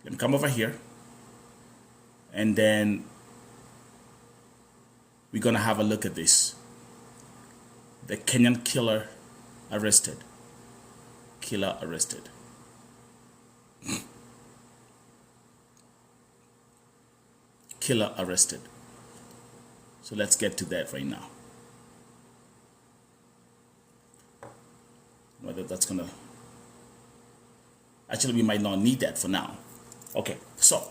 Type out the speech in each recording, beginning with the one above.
Let me come over here, and then we're gonna have a look at this. The Kenyan killer arrested. Killer arrested. Killer arrested. So let's get to that right now. Whether that's gonna, actually we might not need that for now. Okay, so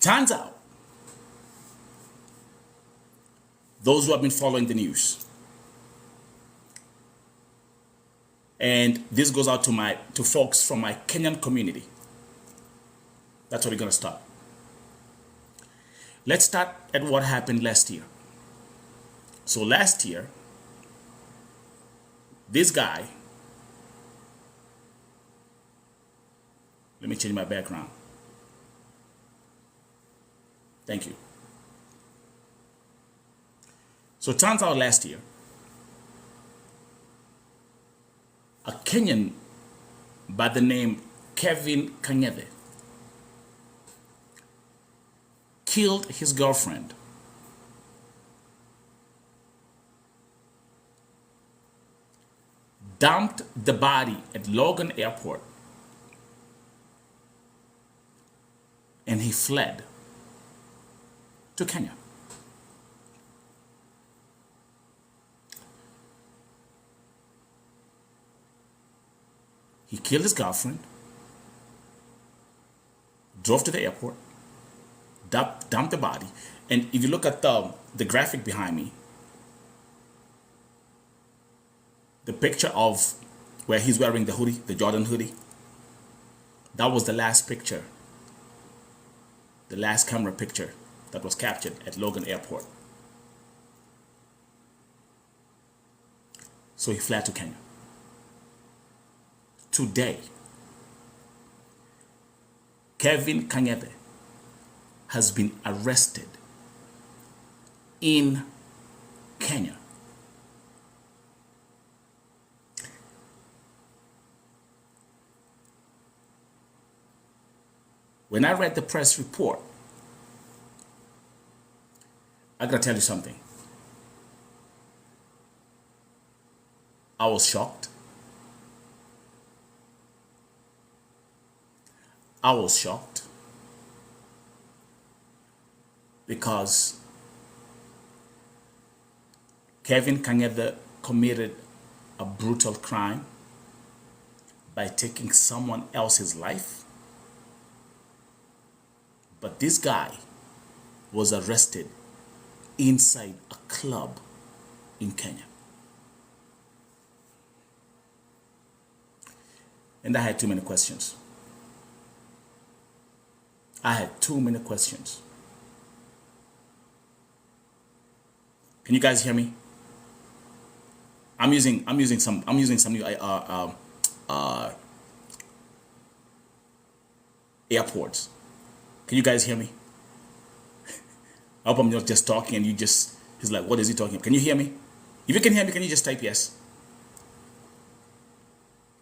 turns out those who have been following the news, and this goes out to folks from my Kenyan community. That's where we're gonna start. Let's start at what happened last year. So last year, this guy, let me change my background. Thank you. So it turns out last year, a Kenyan by the name Kevin Kangethe killed his girlfriend. Dumped the body at Logan Airport, and he fled to Kenya. He killed his girlfriend, drove to the airport, dumped the body, and if you look at the graphic behind me, the picture of where he's wearing the hoodie, the Jordan hoodie, that was the last picture, the last camera picture that was captured at Logan Airport. So he fled to Kenya. Today, Kevin Kangethe has been arrested in Kenya. When I read the press report, I gotta tell you something. I was shocked. I was shocked because Kevin Kangethe committed a brutal crime by taking someone else's life. But this guy was arrested inside a club in Kenya. And I had too many questions. I had too many questions. Can you guys hear me? I'm using some new airports. Can you guys hear me? I hope I'm not just talking and he's like, what is he talking about? Can you hear me? If you can hear me, can you just type yes?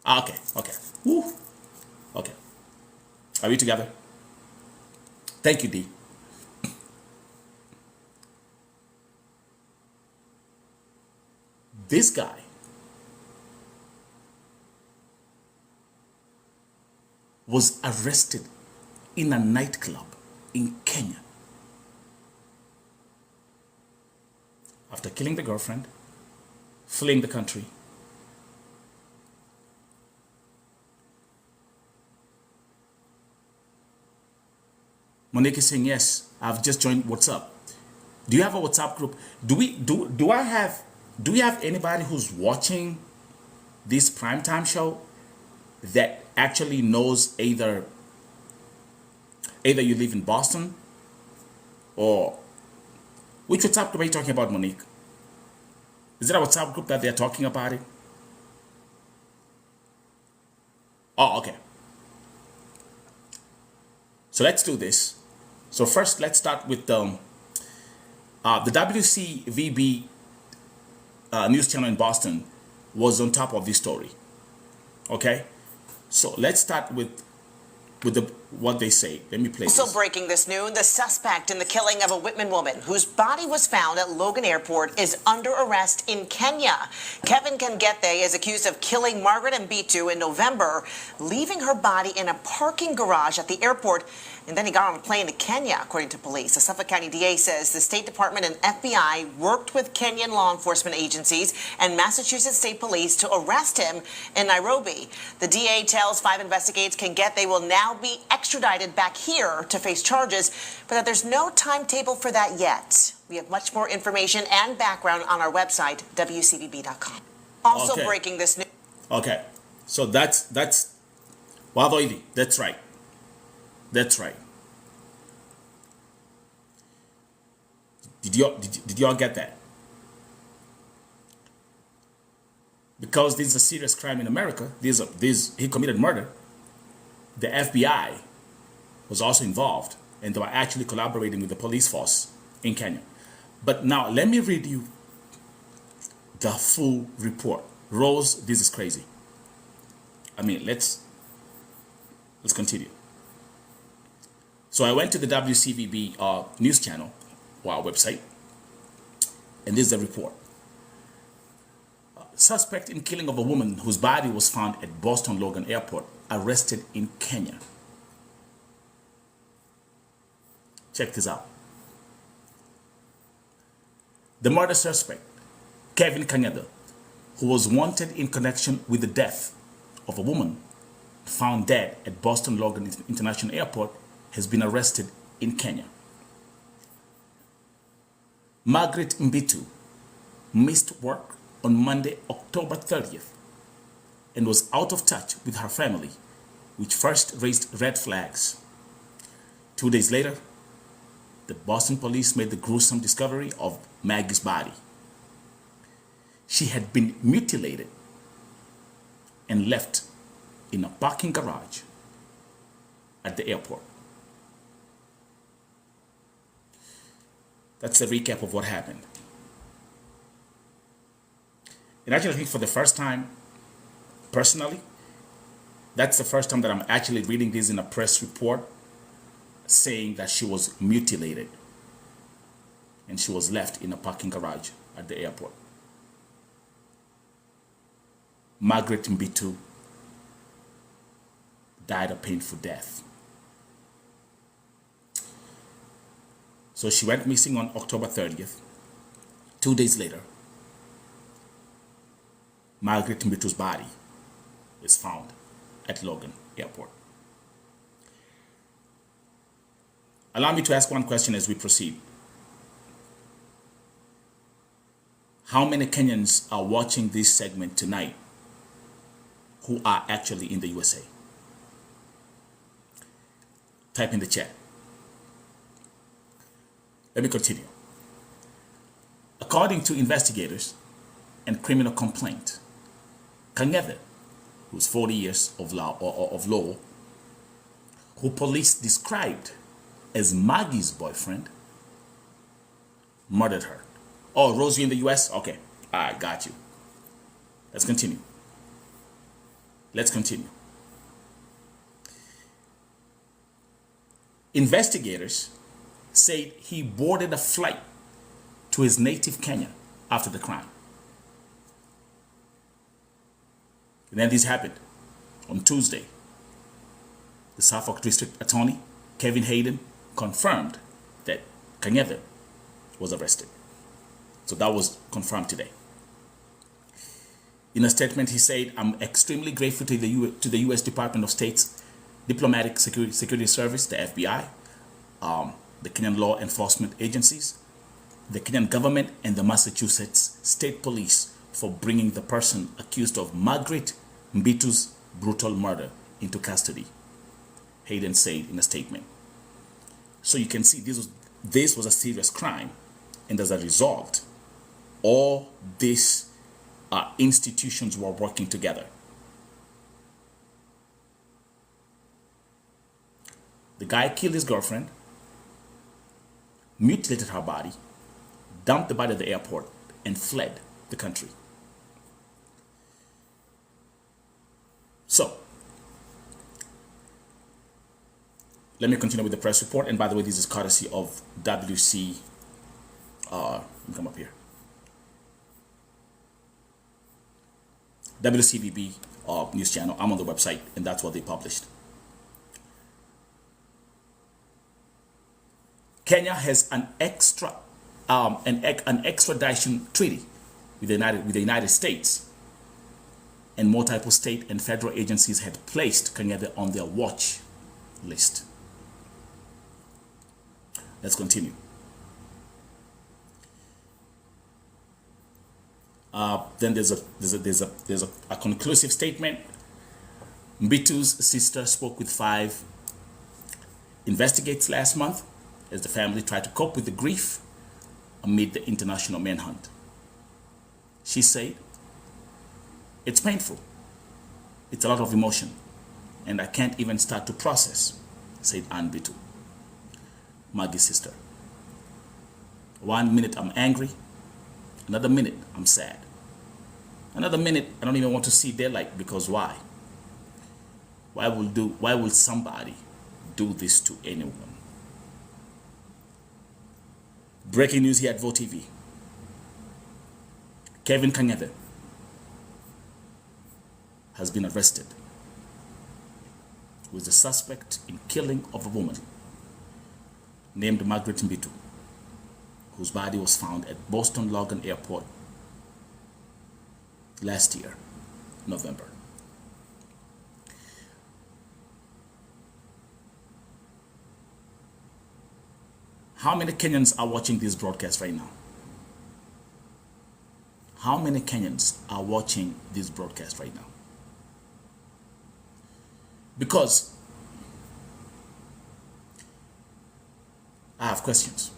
Okay. Woo. Okay. Are we together? Thank you, D. This guy was arrested in a nightclub in Kenya after killing the girlfriend, fleeing the country. Monique is saying, yes, I've just joined WhatsApp. Do you have a WhatsApp group? Do we have anybody who's watching this primetime show that actually knows either you live in Boston, or which WhatsApp group are you talking about, Monique? Is it a WhatsApp group that they're talking about it? Oh, okay. So let's do this. So first, let's start with the WCVB news channel in Boston was on top of this story. Okay, So let's start with what they say. Let me play this. Also breaking this noon, the suspect in the killing of a Whitman woman whose body was found at Logan Airport is under arrest in Kenya. Kevin Kangethe is accused of killing Margaret Mbitu in November, leaving her body in a parking garage at the airport, and then he got on a plane to Kenya, according to police. The Suffolk County DA says the State Department and FBI worked with Kenyan law enforcement agencies and Massachusetts State Police to arrest him in Nairobi. The DA tells 5 Investigates Kangethe will now be extradited back here to face charges, but that there's no timetable for that yet. We have much more information and background on our website, WCVB.com. Also breaking this news. Okay, so that's Wadoidi. That's right. That's right. Did y'all get that? Because this is a serious crime in America. He committed murder. The FBI was also involved, and they were actually collaborating with the police force in Kenya. But now let me read you the full report. Rose, this is crazy. I mean, let's continue. So I went to the WCVB news channel, or our website, and this is the report. Suspect in killing of a woman whose body was found at Boston Logan Airport, arrested in Kenya. Check this out. The murder suspect, Kevin Kangethe, who was wanted in connection with the death of a woman found dead at Boston Logan International Airport, has been arrested in Kenya. Margaret Mbitu missed work on Monday, October 30th, and was out of touch with her family, which first raised red flags. 2 days later, the Boston police made the gruesome discovery of Maggie's body. She had been mutilated and left in a parking garage at the airport. That's a recap of what happened. And actually, I think for the first time, personally, that's the first time that I'm actually reading this in a press report saying that she was mutilated and she was left in a parking garage at the airport. Margaret Mbitu died a painful death. So she went missing on October 30th. 2 days later, Margaret Mbitu's body is found at Logan Airport. Allow me to ask one question as we proceed. How many Kenyans are watching this segment tonight who are actually in the USA? Type in the chat. Let me continue. According to investigators and criminal complaint, Kangethe, who's 40 years of law, who police described as Maggie's boyfriend, murdered her. Oh, Rosie in the US? Okay, I got you. Let's continue. Let's continue. Investigators said he boarded a flight to his native Kenya after the crime. And then this happened on Tuesday. The Suffolk District Attorney, Kevin Hayden, confirmed that Kangethe was arrested. So that was confirmed today. In a statement, he said, "I'm extremely grateful to the U.S. Department of State's Diplomatic Security Service, the FBI, the Kenyan law enforcement agencies, the Kenyan government, and the Massachusetts State Police for bringing the person accused of Margaret Mbitu's brutal murder into custody," Hayden said in a statement. So you can see this was a serious crime, and as a result, all these institutions were working together. The guy killed his girlfriend, mutilated her body, dumped the body at the airport, and fled the country. So, Let me continue with the press report. And by the way, this is courtesy of WC. Let me come up here. WCVB news channel. I'm on the website, and that's what they published. Kenya has an extradition treaty with the United States, and multiple state and federal agencies had placed Kangethe on their watch list. Let's continue. Then there's a conclusive statement. Mbitu's sister spoke with 5 investigators last month as the family tried to cope with the grief amid the international manhunt. She said, "It's painful. It's a lot of emotion, and I can't even start to process," said Ann Mbitu, Maggie's sister. "One minute I'm angry, another minute I'm sad. Another minute I don't even want to see daylight, because why? Why will somebody do this to anyone?" Breaking news here at VoTV. Kevin Kangethe has been arrested, who is the suspect in killing of a woman named Margaret Mbitu, whose body was found at Boston Logan Airport last year, November. How many Kenyans are watching this broadcast right now? How many Kenyans are watching this broadcast right now? Because I have questions.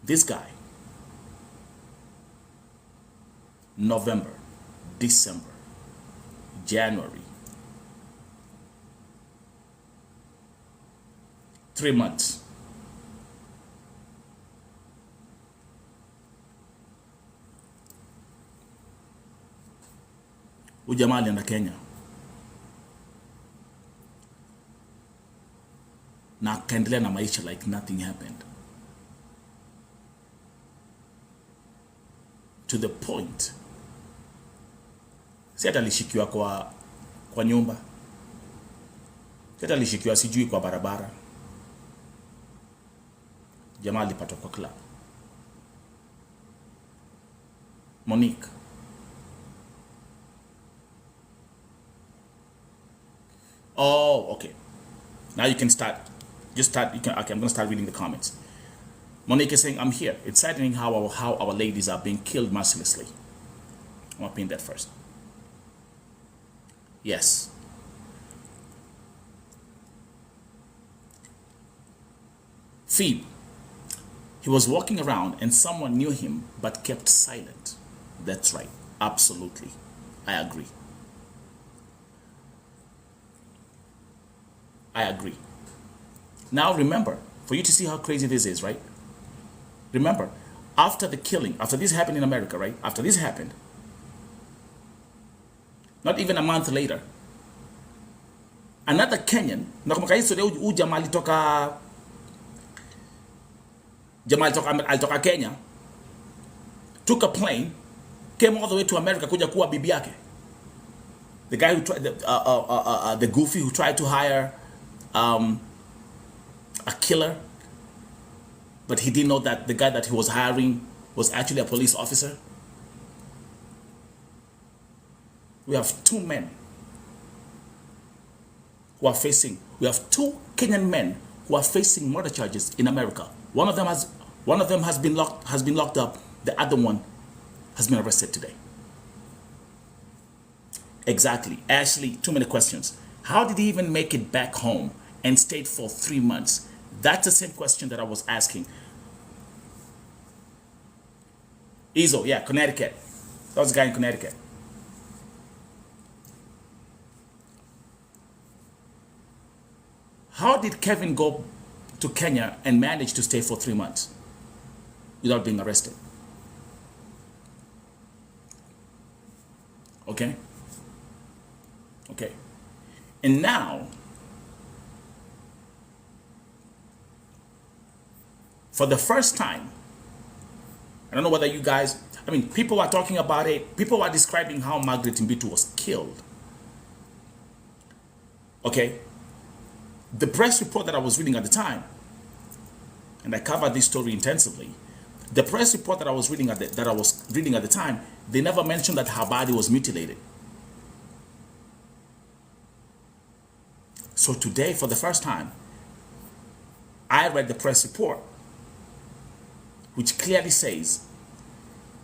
This guy, November, December, January, 3 months. Ujamaa alienda Kenya na akaendelea na maisha like nothing happened, to the point si hata alishikiwa kwa nyumba, si hata alishikiwa sijui kwa barabara. Jamaa alipatwa kwa club. Monique, oh, okay. Now you can start. Just start. Okay, I'm gonna start reading the comments. Monique is saying, "I'm here. It's saddening how our ladies are being killed mercilessly." I'm gonna pin that first. Yes. Phoebe, he was walking around and someone knew him but kept silent. That's right. Absolutely. I agree. I agree. Now remember, for you to see how crazy this is, right? Remember, after the killing, after this happened in America, right? After this happened, not even a month later, another Kenyan, alitoka Kenya, took a plane, came all the way to America kuja kuwa bibi yake. The guy who tried, the goofy who tried to hire a killer, but he didn't know that the guy that he was hiring was actually a police officer. We have 2 men who are facing, we have 2 Kenyan men who are facing murder charges in America. One of them has been locked up. The other one has been arrested today. Exactly. Ashley, too many questions. How did he even make it back home and stayed for 3 months? That's the same question that I was asking. Izzo, yeah, Connecticut. That was a guy in Connecticut. How did Kevin go to Kenya and manage to stay for 3 months without being arrested? Okay? Okay. And now, for the first time, I don't know whether you guys, I mean, people are talking about it, people are describing how Margaret Mbitu was killed. Okay? The press report that I was reading at the time, and I covered this story intensively, the press report that I was reading at the time, they never mentioned that her body was mutilated. So today, for the first time, I read the press report, which clearly says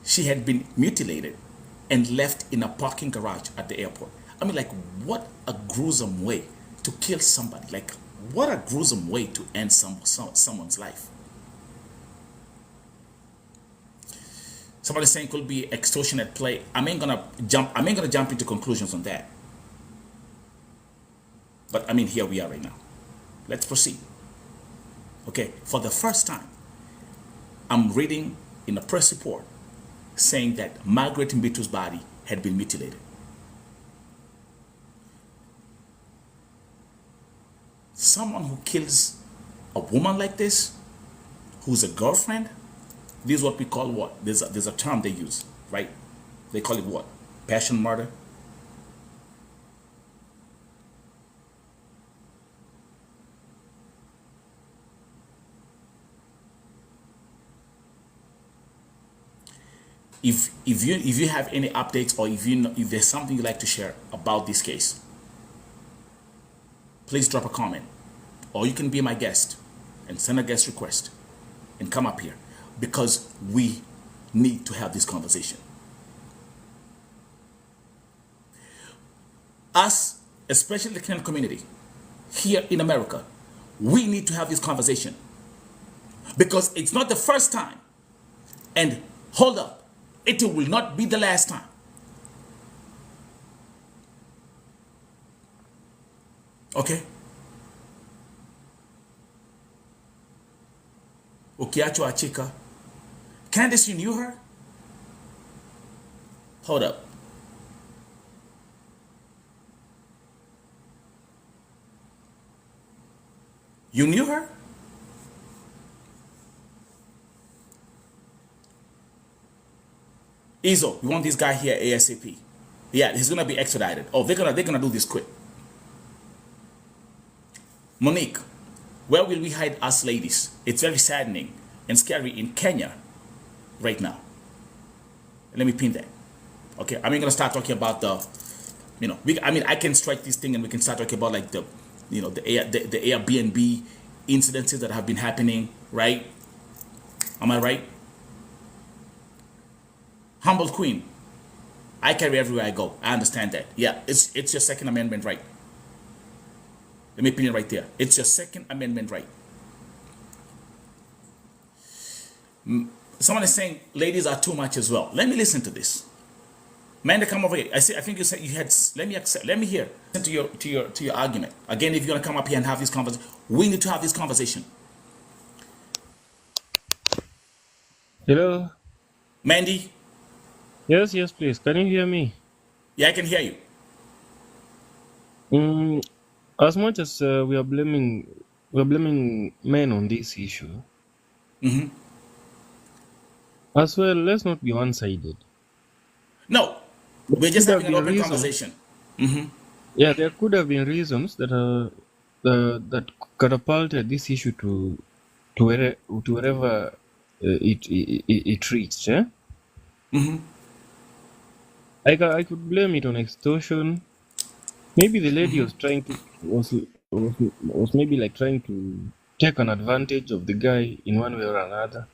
she had been mutilated and left in a parking garage at the airport. I mean, like, what a gruesome way to kill somebody. Like, what a gruesome way to end someone's life. Somebody saying could be extortion at play. I ain't gonna jump into conclusions on that. But I mean, here we are right now. Let's proceed. Okay, for the first time, I'm reading in a press report saying that Margaret Mbitu's body had been mutilated. Someone who kills a woman like this, who's a girlfriend, this is what we call what? There's a term they use, right? They call it what? Passion murder. If you have any updates, or if there's something you'd like to share about this case, please drop a comment, or you can be my guest and send a guest request and come up here, because we need to have this conversation. Us, especially the Kenyan community here in America, we need to have this conversation, because it's not the first time, and hold up, it will not be the last time. Okay? Ukiacho Achika. Candace, you knew her? Hold up. You knew her? Izo, we want this guy here ASAP. Yeah, he's gonna be extradited. Oh, they're gonna do this quick. Monique, where will we hide us ladies? It's very saddening and scary in Kenya right now. Let me pin that. Okay, I'm gonna start talking about the, I can strike this thing and we can start talking about like the Airbnb incidences that have been happening, right? Am I right? Humble Queen, I carry everywhere I go. I understand that. Yeah, it's your Second Amendment right. Let me pin it right there. It's your Second Amendment right. Someone is saying ladies are too much as well. Let me listen to this. Man, come over here. I think you said you had. Let me hear. Listen to your argument again. If you're gonna come up here and have this conversation, we need to have this conversation. Hello. Mandy. Yes, please. Can you hear me? Yeah, I can hear you. As much as we are blaming men on this issue, as well, let's not be one-sided. No, we're just having an open conversation. Yeah, there could have been reasons that that catapulted this issue to wherever it reached. Yeah. I could blame it on extortion. Maybe the lady was trying to was maybe like trying to take an advantage of the guy in one way or another.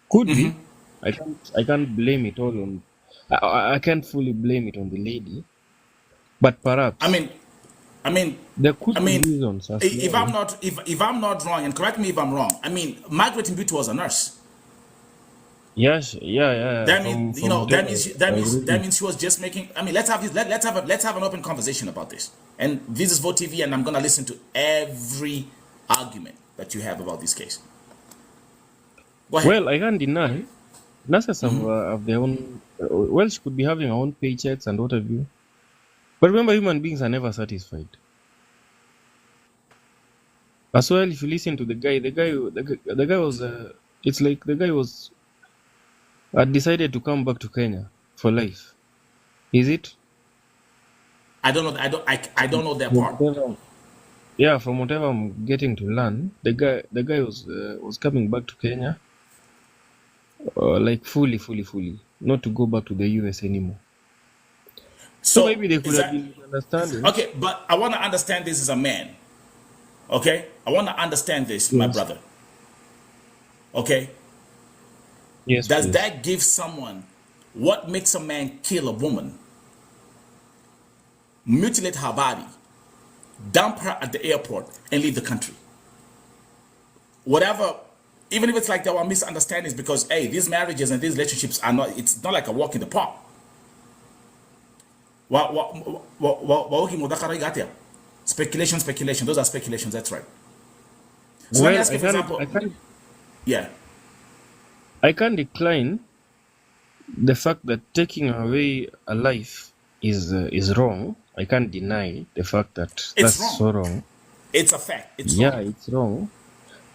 Could be. I can't blame it all on. I can't fully blame it on the lady, but perhaps. I mean, there could be reasons. If I'm not wrong, and correct me if I'm wrong. Margaret Mbitu was a nurse. Yes, yeah. That means that means she was just making. Let's have an open conversation about this. And this is Vote TV, and I'm gonna listen to every argument that you have about this case. Go ahead. Well, I can't deny nurses have their own well, she could be having her own paychecks and what have you. But remember, human beings are never satisfied. As well, if you listen to the guy was, it's like the guy was had decided to come back to Kenya for life. Is it? I don't know. I don't know that From part. whatever, yeah, from whatever I'm getting to learn, the guy was coming back to Kenya, like fully, not to go back to the US anymore. So So maybe there could is have that been misunderstandings. okay? But I want to understand this as a man. Okay, I want to understand this, my Yes. brother. Okay, Yes, does please. that give someone what makes a man kill a woman, mutilate her body, dump her at the airport, and leave the country? Whatever, even if it's like there were misunderstandings, because hey, these marriages and these relationships are not. It's not like a walk in the park. Speculation. Those are speculations. That's right. So let me Well, ask you, for example, yeah. I can't decline the fact that taking away a life is wrong. I can't deny the fact that It's that's wrong. so wrong. It's a fact. It's Yeah, wrong. it's wrong.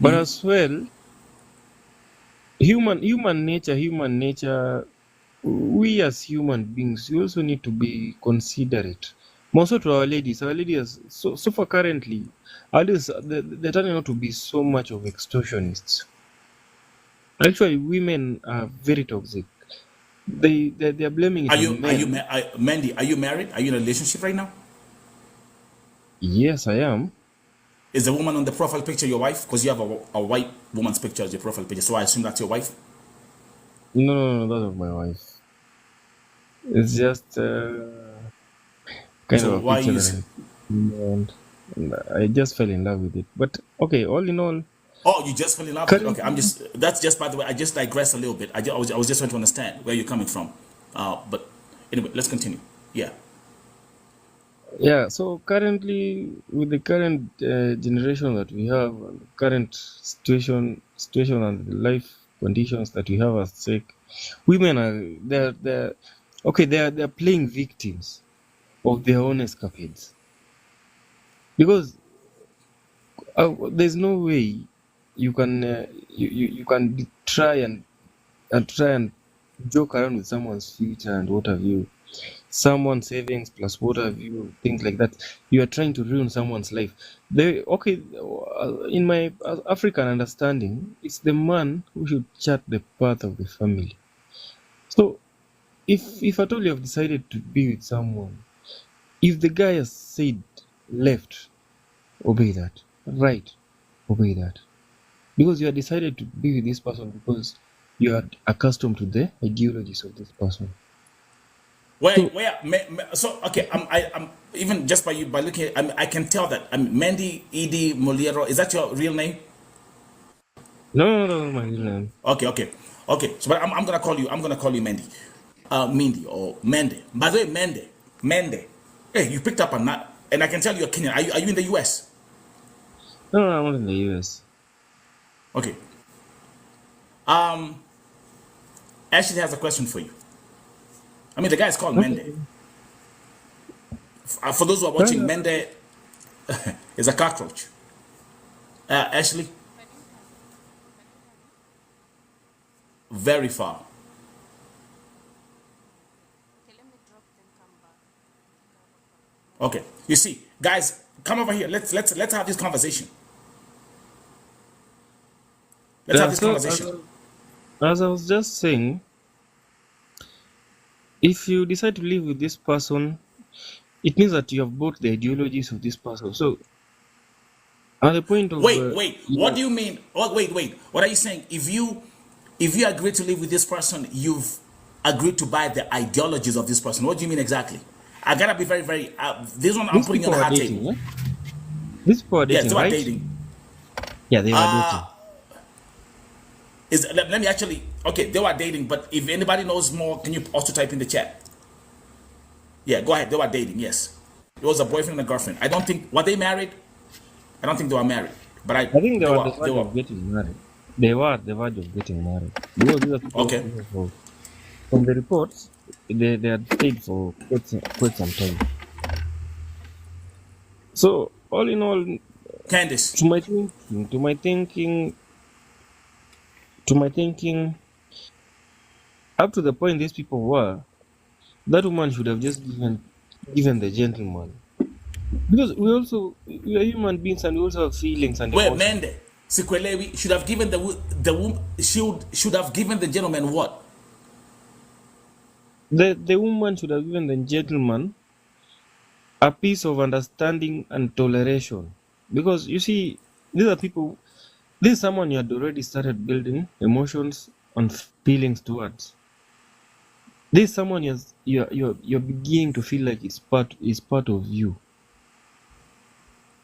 But as well, human nature, we as human beings, we also need to be considerate. More so to our ladies. Our ladies, so far currently, at least they're turning out to be so much of extortionists. Actually, women are very toxic. They're blaming it on men. Mandy? Are you married? Are you in a relationship right now? Yes, I am. Is the woman on the profile picture your wife? Because you have a white woman's picture as your profile picture, so I assume that's your wife. No, that's not my wife. It's just kind So of a why picture you? that I and I just fell in love with it. But okay, all in all, Oh, you just fell in love with it. Okay, I'm currently, just. That's just by the way. I just digress a little bit. I was just trying to understand where you're coming from. But anyway, let's continue. Yeah. yeah. So currently, with the current generation that we have, and the current situation and the life conditions that we have at stake, women are they're okay. They're playing victims of their own escapades because there's no way you can you can try and joke around with someone's future and what have you, someone's savings plus what have you, things like that. You are trying to ruin someone's life. They okay, in my African understanding, it's the man who should chart the path of the family. So if at all you have decided to be with someone, if the guy has said left, obey that. Right, obey that. Because you have decided to be with this person because you are accustomed to the ideologies of this person. So So okay, I'm even just by looking at, I can tell that Mandy Edie Moliero. Is that your real name? no, my real name. Okay. So, but I'm gonna call you. I'm gonna call you Mandy, Mindy or Mende. By the way, Mende. Hey, you picked up on that, and I can tell you're Kenyan. Are you in the U.S.? No, I'm not in the US. Okay. Ashley has a question for you. I mean, the guy is called Mende. Okay. For those who are Fair watching, enough. Mende is a cockroach. Ashley, very far. Okay. You see, guys, come over here. Let's have this conversation. Let's have Yeah, this so conversation. as I was just saying, if you decide to live with this person, it means that you have bought the ideologies of this person. So at the point of Wait. What do you mean? Oh, wait. What are you saying? If you agree to live with this person, you've agreed to buy the ideologies of this person. What do you mean exactly? I gotta be very, very. This one I'm these putting on people the are hard table. dating, yeah? These people are Yes, dating, they are right? dating. Yeah, they were dating. Let me actually. Okay, they were dating. But if anybody knows more, can you also type in the chat? Yeah, go ahead. They were dating. Yes, it was a boyfriend and a girlfriend. I don't think were they married. I don't think they were married. But I think they they were were. the verge of getting married. They were at the verge of getting married because these are people Okay. who have from the reports, they had stayed for quite some time. So all in all, Candice. to my thinking, to my thinking, to my thinking, up to the point these people were, that woman should have just given the gentleman, because we are human beings and we also have feelings and Wait, emotions. Mende. Sikwelewi should have given should have given the gentleman what? The woman should have given the gentleman a piece of understanding and toleration, because you see, these are people. This is someone you had already started building emotions and feelings towards. This is someone you're beginning to feel like it's part of you.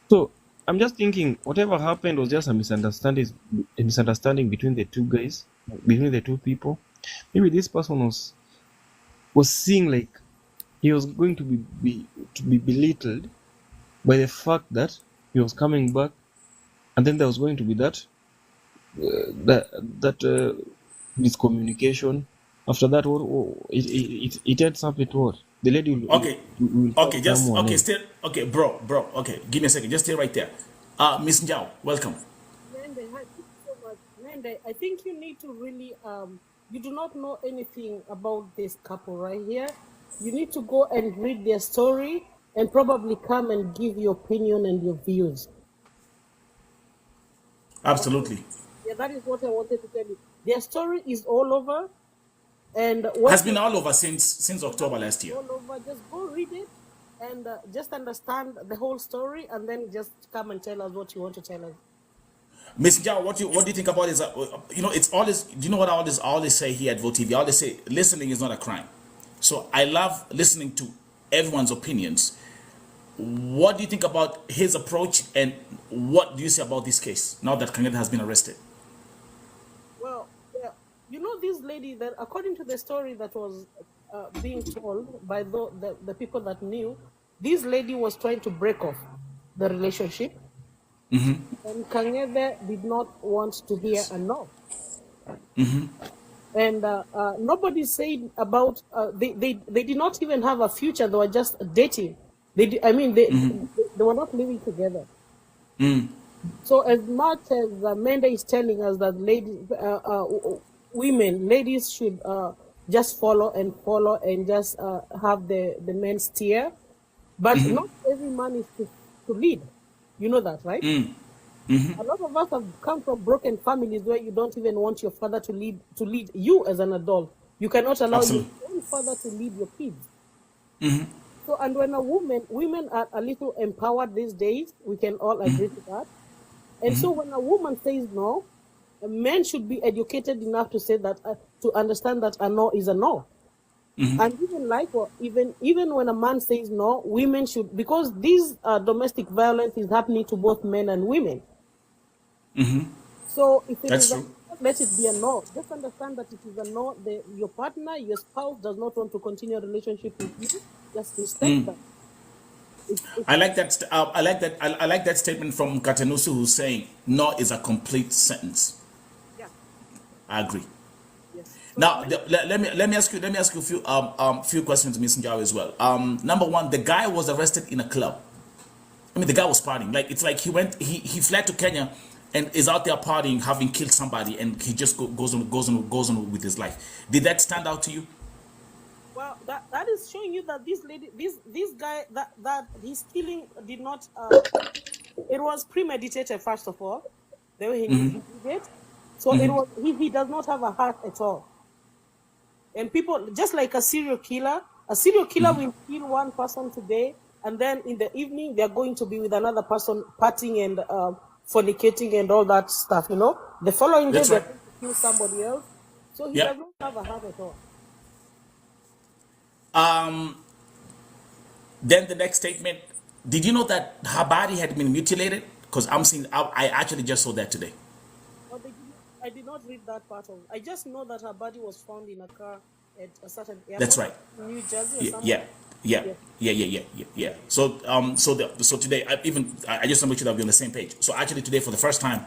So I'm just thinking, whatever happened was just a misunderstanding between the two guys, between the two people. Maybe this person was seeing like he was going to be belittled by the fact that he was coming back, and then there was going to be that miscommunication. After that, it ends up with what? The lady Okay. will find Okay, just someone okay, else. still okay, bro. Okay, give me a second. Just stay right there. Miss Njao, welcome. Mende, hi, thank you so much. Mende, I think you need to really, you do not know anything about this couple right here. You need to go and read their story and probably come and give your opinion and your views. Okay? Absolutely. Yeah, that is what I wanted to tell you. Their story is all over, and Has what been you all over since it has October been last year. all over. Just go read it and just understand the whole story, and then just come and tell us what you want to tell us. Miss Njao, what do you think about this? It's always, do you know what I always say here at VoTV? I always say listening is not a crime. So I love listening to everyone's opinions. What do you think about his approach, and what do you say about this case now that Kangethe has been arrested? Well, yeah, you know, this lady that, according to the story that was being told by the people that knew, this lady was trying to break off the relationship, and Kangethe did not want to hear a no. And nobody said about they did not even have a future. They were just dating. I mean, they were not living together. So as much as Menda is telling us that ladies should just follow and just have the men steer, but not every man is to lead. You know that, right? A lot of us have come from broken families where you don't even want your father to lead you as an adult. You cannot allow your Absolutely. own father to lead your kids. So, and when women are a little empowered these days, we can all agree to that. And so when a woman says no, a man should be educated enough to say that, to understand that a no is a no. And even even when a man says no, women should, because this domestic violence is happening to both men and women. So if it That's is a true. no, let it be a no. Just understand that it is a no. Your partner, your spouse does not want to continue a relationship with you. Just respect that. I like that. I like that statement from Katenusu, who's saying no is a complete sentence. Yeah. I agree. Yes. So Now, let me ask you a few questions, Miss Njao, as well. Number one, the guy was arrested in a club. I mean, the guy was partying. Like, it's like he fled to Kenya and is out there partying, having killed somebody, and he just goes on with his life. Did that stand out to you? well, that is showing you that this guy that his killing did not. It was premeditated, first of all, the way he did it. So it was he does not have a heart at all. And people, just like a serial killer will kill one person today, and then in the evening they're going to be with another person, partying and fornicating and all that stuff. You know, the following day That's they're right. going to kill somebody else. So he Yeah. does not have a heart at all. Then the next statement. Did you know that her body had been mutilated? Because I actually just saw that today. But I did not read that part of. I just know that her body was found in a car at a certain That's airport, right. in New Jersey or Yeah, somewhere. yeah, Yes. yeah. So today, I just want to make sure that we're on the same page. So actually today, for the first time,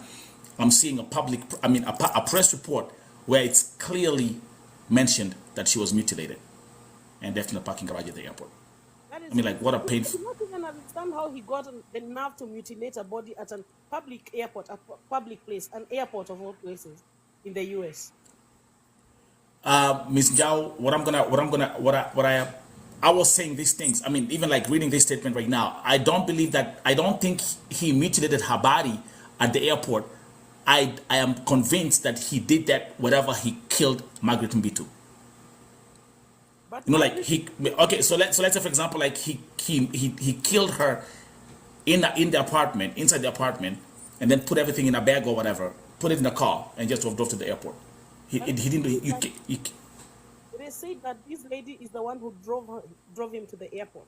I'm seeing a press report where it's clearly mentioned that she was mutilated and left in the parking garage at the airport. That is I mean, like, what a I painful. do not even understand how he got the nerve to mutilate a body at a public airport, public place, an airport of all places in the US. Miss Zhao, I was saying these things. I mean, even like reading this statement right now, I don't think he mutilated her body at the airport. I am convinced that he did that wherever he killed Margaret Mbitu. But You know, like so let's say for example, like he killed her in the apartment, inside the apartment, and then put everything in a bag or whatever, put it in a car, and just drove to the airport. He didn't. They say that this lady is the one who drove him to the airport.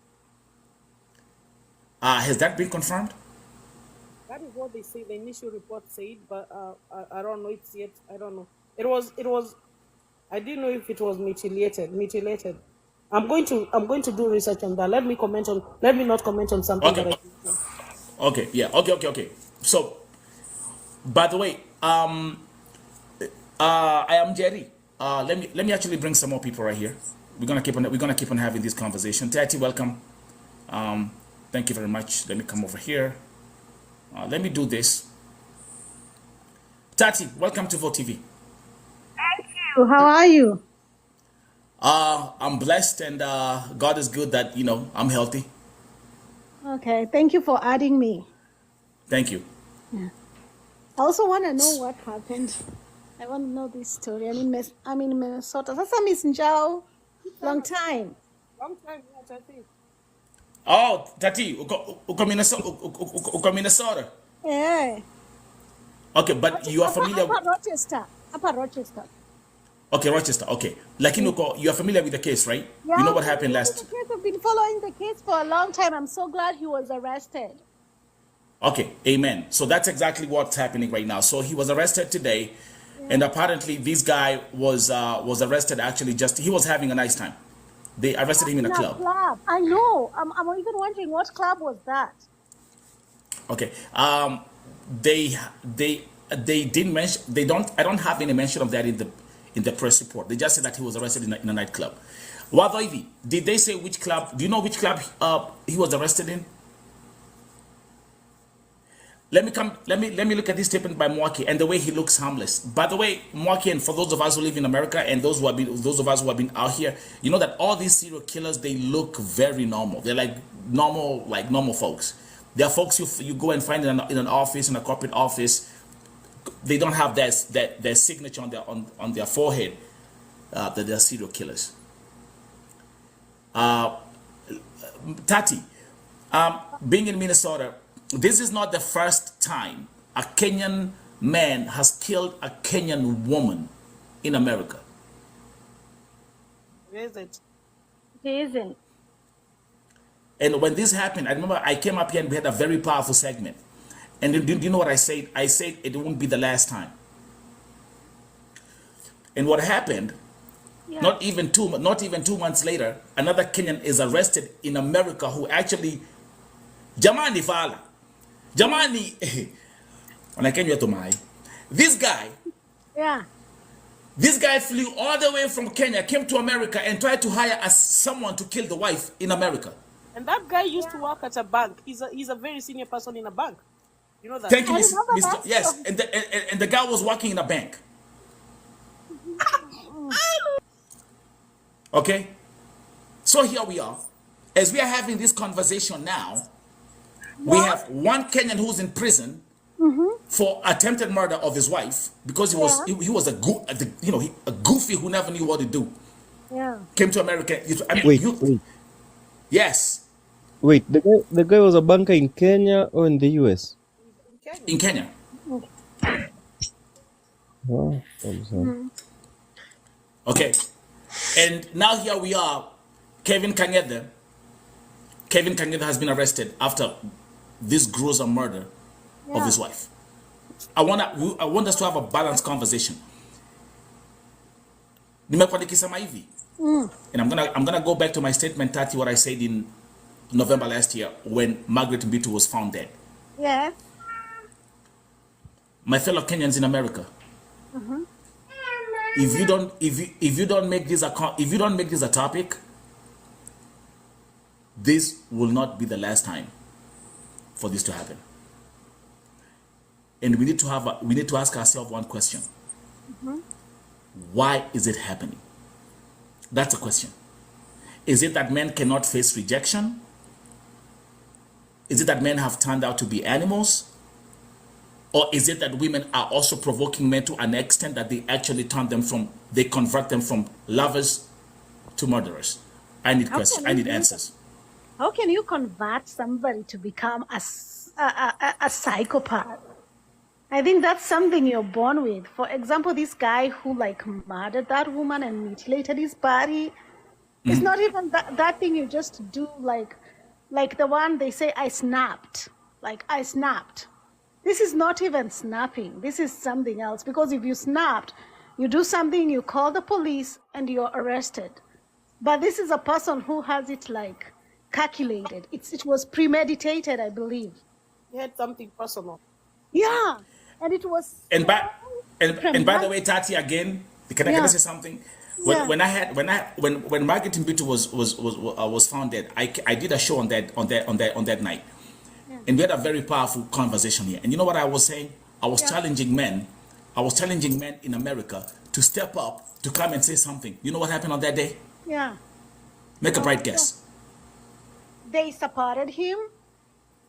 Has that been confirmed? That is what they say. The initial report said, but I don't know. It's yet. I don't know. It was. I didn't know if it was mutilated. I'm going to do research on that. Let me not comment on something Okay. that I didn't know. Okay. Yeah. Okay. So, by the way, I am Jerry. Let me actually bring some more people right here. We're gonna keep on having this conversation. Tati, welcome. Thank you very much. Let me come over here. Let me do this. Tati, welcome to Vote TV. Thank you. How are you? I'm blessed and God is good that I'm healthy. Okay. Thank you for adding me. Thank you. I also want to know what happened. I want to know this story. I'm in Minnesota. That's a Miss Njao. Long time. Long time, yes, I think. Oh, Tati, uko Minnesota. Yeah. Okay, but you are familiar with... Upper Rochester. Okay, Rochester. Okay. Like you are familiar with the case, right? Yeah, You know what happened last... The case. I've been following the case for a long time. I'm so glad he was arrested. Okay, amen. So that's exactly what's happening right now. So he was arrested today, and apparently this guy was arrested actually he was having a nice time. They arrested him in a club. I know. I'm even wondering what club was that. Okay. They didn't mention. I don't have any mention of that in the press report. They just said that he was arrested in a nightclub. Wadoivi, did they say which club? Do you know which club he was arrested in? Let me look at this statement by Mwaki and the way he looks harmless. By the way, Mwaki, and for those of us who live in America and those of us who have been out here, you know that all these serial killers, they look very normal. They're like normal folks. They are folks you go and find in an office, in a corporate office. They don't have their signature on their forehead that they're serial killers. Tati, being in Minnesota, this is not the first time a Kenyan man has killed a Kenyan woman in America. Where is it? It isn't. And when this happened, I remember I came up here and we had a very powerful segment. And do you know what I said? I said it won't be the last time. And what happened? Yeah. Not even 2 months later, another Kenyan is arrested in America who actually Jamani Fala. Jamani when I came here to my this guy flew all the way from Kenya, came to America and tried to hire someone to kill the wife in America. And that guy used to work at a bank. He's a very senior person in a bank. You know that? Thank you, Mr. Yes, and the guy was working in a bank. Okay? So here we are. As we are having this conversation now, we have one Kenyan who's in prison for attempted murder of his wife because he was a goofy who never knew what to do. Yeah. Came to America. Wait. Yes, Wait, the guy was a banker in Kenya or in the US? in Kenya. Oh, I'm sorry. Okay. And now here we are. Kevin Kangethe has been arrested after this gruesome murder of his wife. I want us to have a balanced conversation. Nimekuwa nikisema hivi. And I'm gonna go back to my statement, Tati, what I said in November last year when Margaret Mbitu was found dead. Yeah. My fellow Kenyans in America, if you don't make this a topic, this will not be the last time for this to happen. And we need to ask ourselves one question. Why is it happening? That's a question. Is it that men cannot face rejection? Is it that men have turned out to be animals? Or is it that women are also provoking men to an extent that they actually convert them from lovers to murderers? I need questions. I need answers. How can you convert somebody to become a psychopath? I think that's something you're born with. For example, this guy who like murdered that woman and mutilated his body. It's not even that thing you just do like the one they say I snapped. Like I snapped. This is not even snapping. This is something else. Because if you snapped, you do something, you call the police and you're arrested. But this is a person who has it like calculated. It was premeditated, I believe. He had something personal. Yeah. And it was And by the way, Tati, again, can I say something? When Margaret Mbitu was found dead, I did a show on that night. And we had a very powerful conversation here. And you know what I was saying? I was challenging men. I was challenging men in America to step up, to come and say something. You know what happened on that day? Yeah. Make a bright guess. They supported him?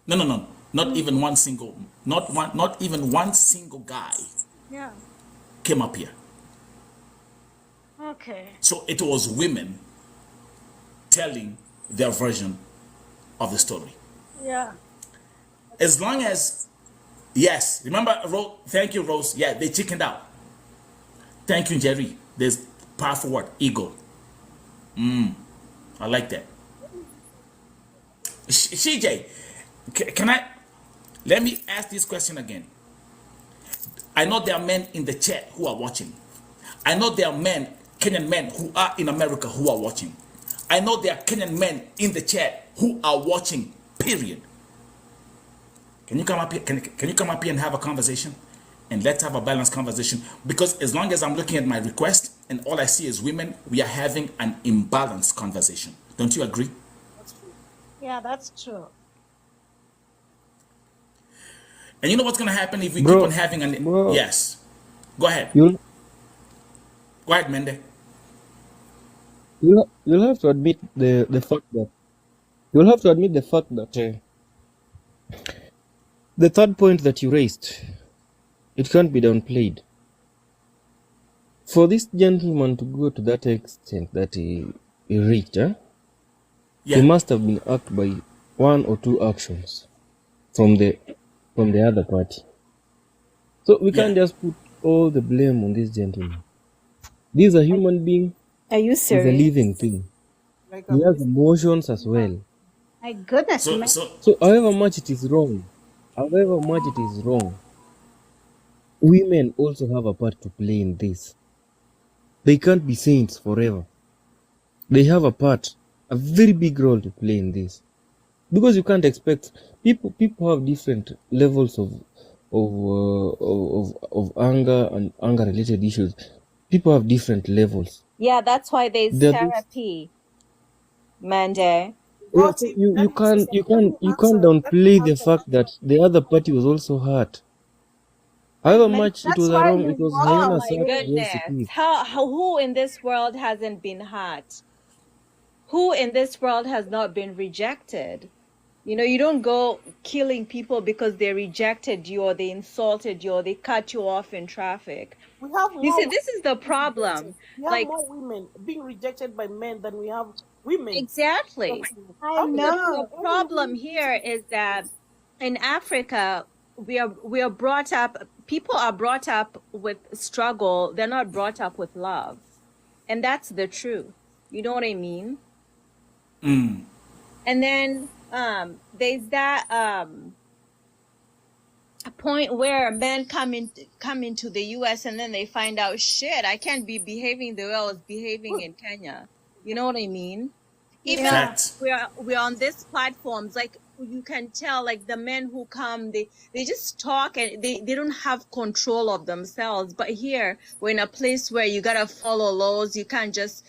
No. Not even one single guy came up here. Okay. So it was women telling their version of the story. Yeah. As long as, yes, remember, thank you, Rose. Yeah, they chickened out. Thank you, Jerry. There's powerful word, ego. I like that. CJ, let me ask this question again. I know there are men in the chat who are watching. I know there are Kenyan men who are in America who are watching. I know there are Kenyan men in the chat who are watching, period. Can you come up here? Can you come up here and have a conversation? And let's have a balanced conversation. Because as long as I'm looking at my request and all I see is women, we are having an imbalanced conversation. Don't you agree? That's true. Yeah, that's true. And you know what's going to happen if we Bro, keep on having an... bro. Yes. Go ahead. You'll Go ahead, Mende. you'll have to admit the fact that the third point that you raised, it can't be downplayed. For this gentleman to go to that extent that he reached, he Yeah. must have been asked by one or two actions from the other party. So we can't just put all the blame on this gentleman. This is a human being. Are you He's a serious? living thing. Like He has emotions as well. My goodness, So, man. so So however much it is wrong, women also have a part to play in this. They can't be saints forever. They have a very big role to play in this. Because you can't expect people have different levels of anger and anger related issues. People have different levels. Yeah, that's why there's There are those- therapy, Mande. Yeah, so you can't downplay the fact that the other party was also hurt. However much it That's was why wrong, you it was walk Oh Hyena's my hurt. Yes, goodness. it is. Who in this world hasn't been hurt? Who in this world has not been rejected? You know, you don't go killing people because they rejected you or they insulted you or they cut you off in traffic. we have You more see, this is the problem. We have Like, more women being rejected by men than we have women. exactly. I know. The problem here is that in Africa, we are brought up, people are brought up with struggle. They're not brought up with love. And that's the truth. You know what I mean? And then there's that a point where men come into the US and then they find out, shit, I can't be behaving the way I was behaving in Kenya. You know what I mean? Even Facts. we're on these platforms, like you can tell, like the men who come, they just talk and they don't have control of themselves. But here, we're in a place where you gotta follow laws. You can't just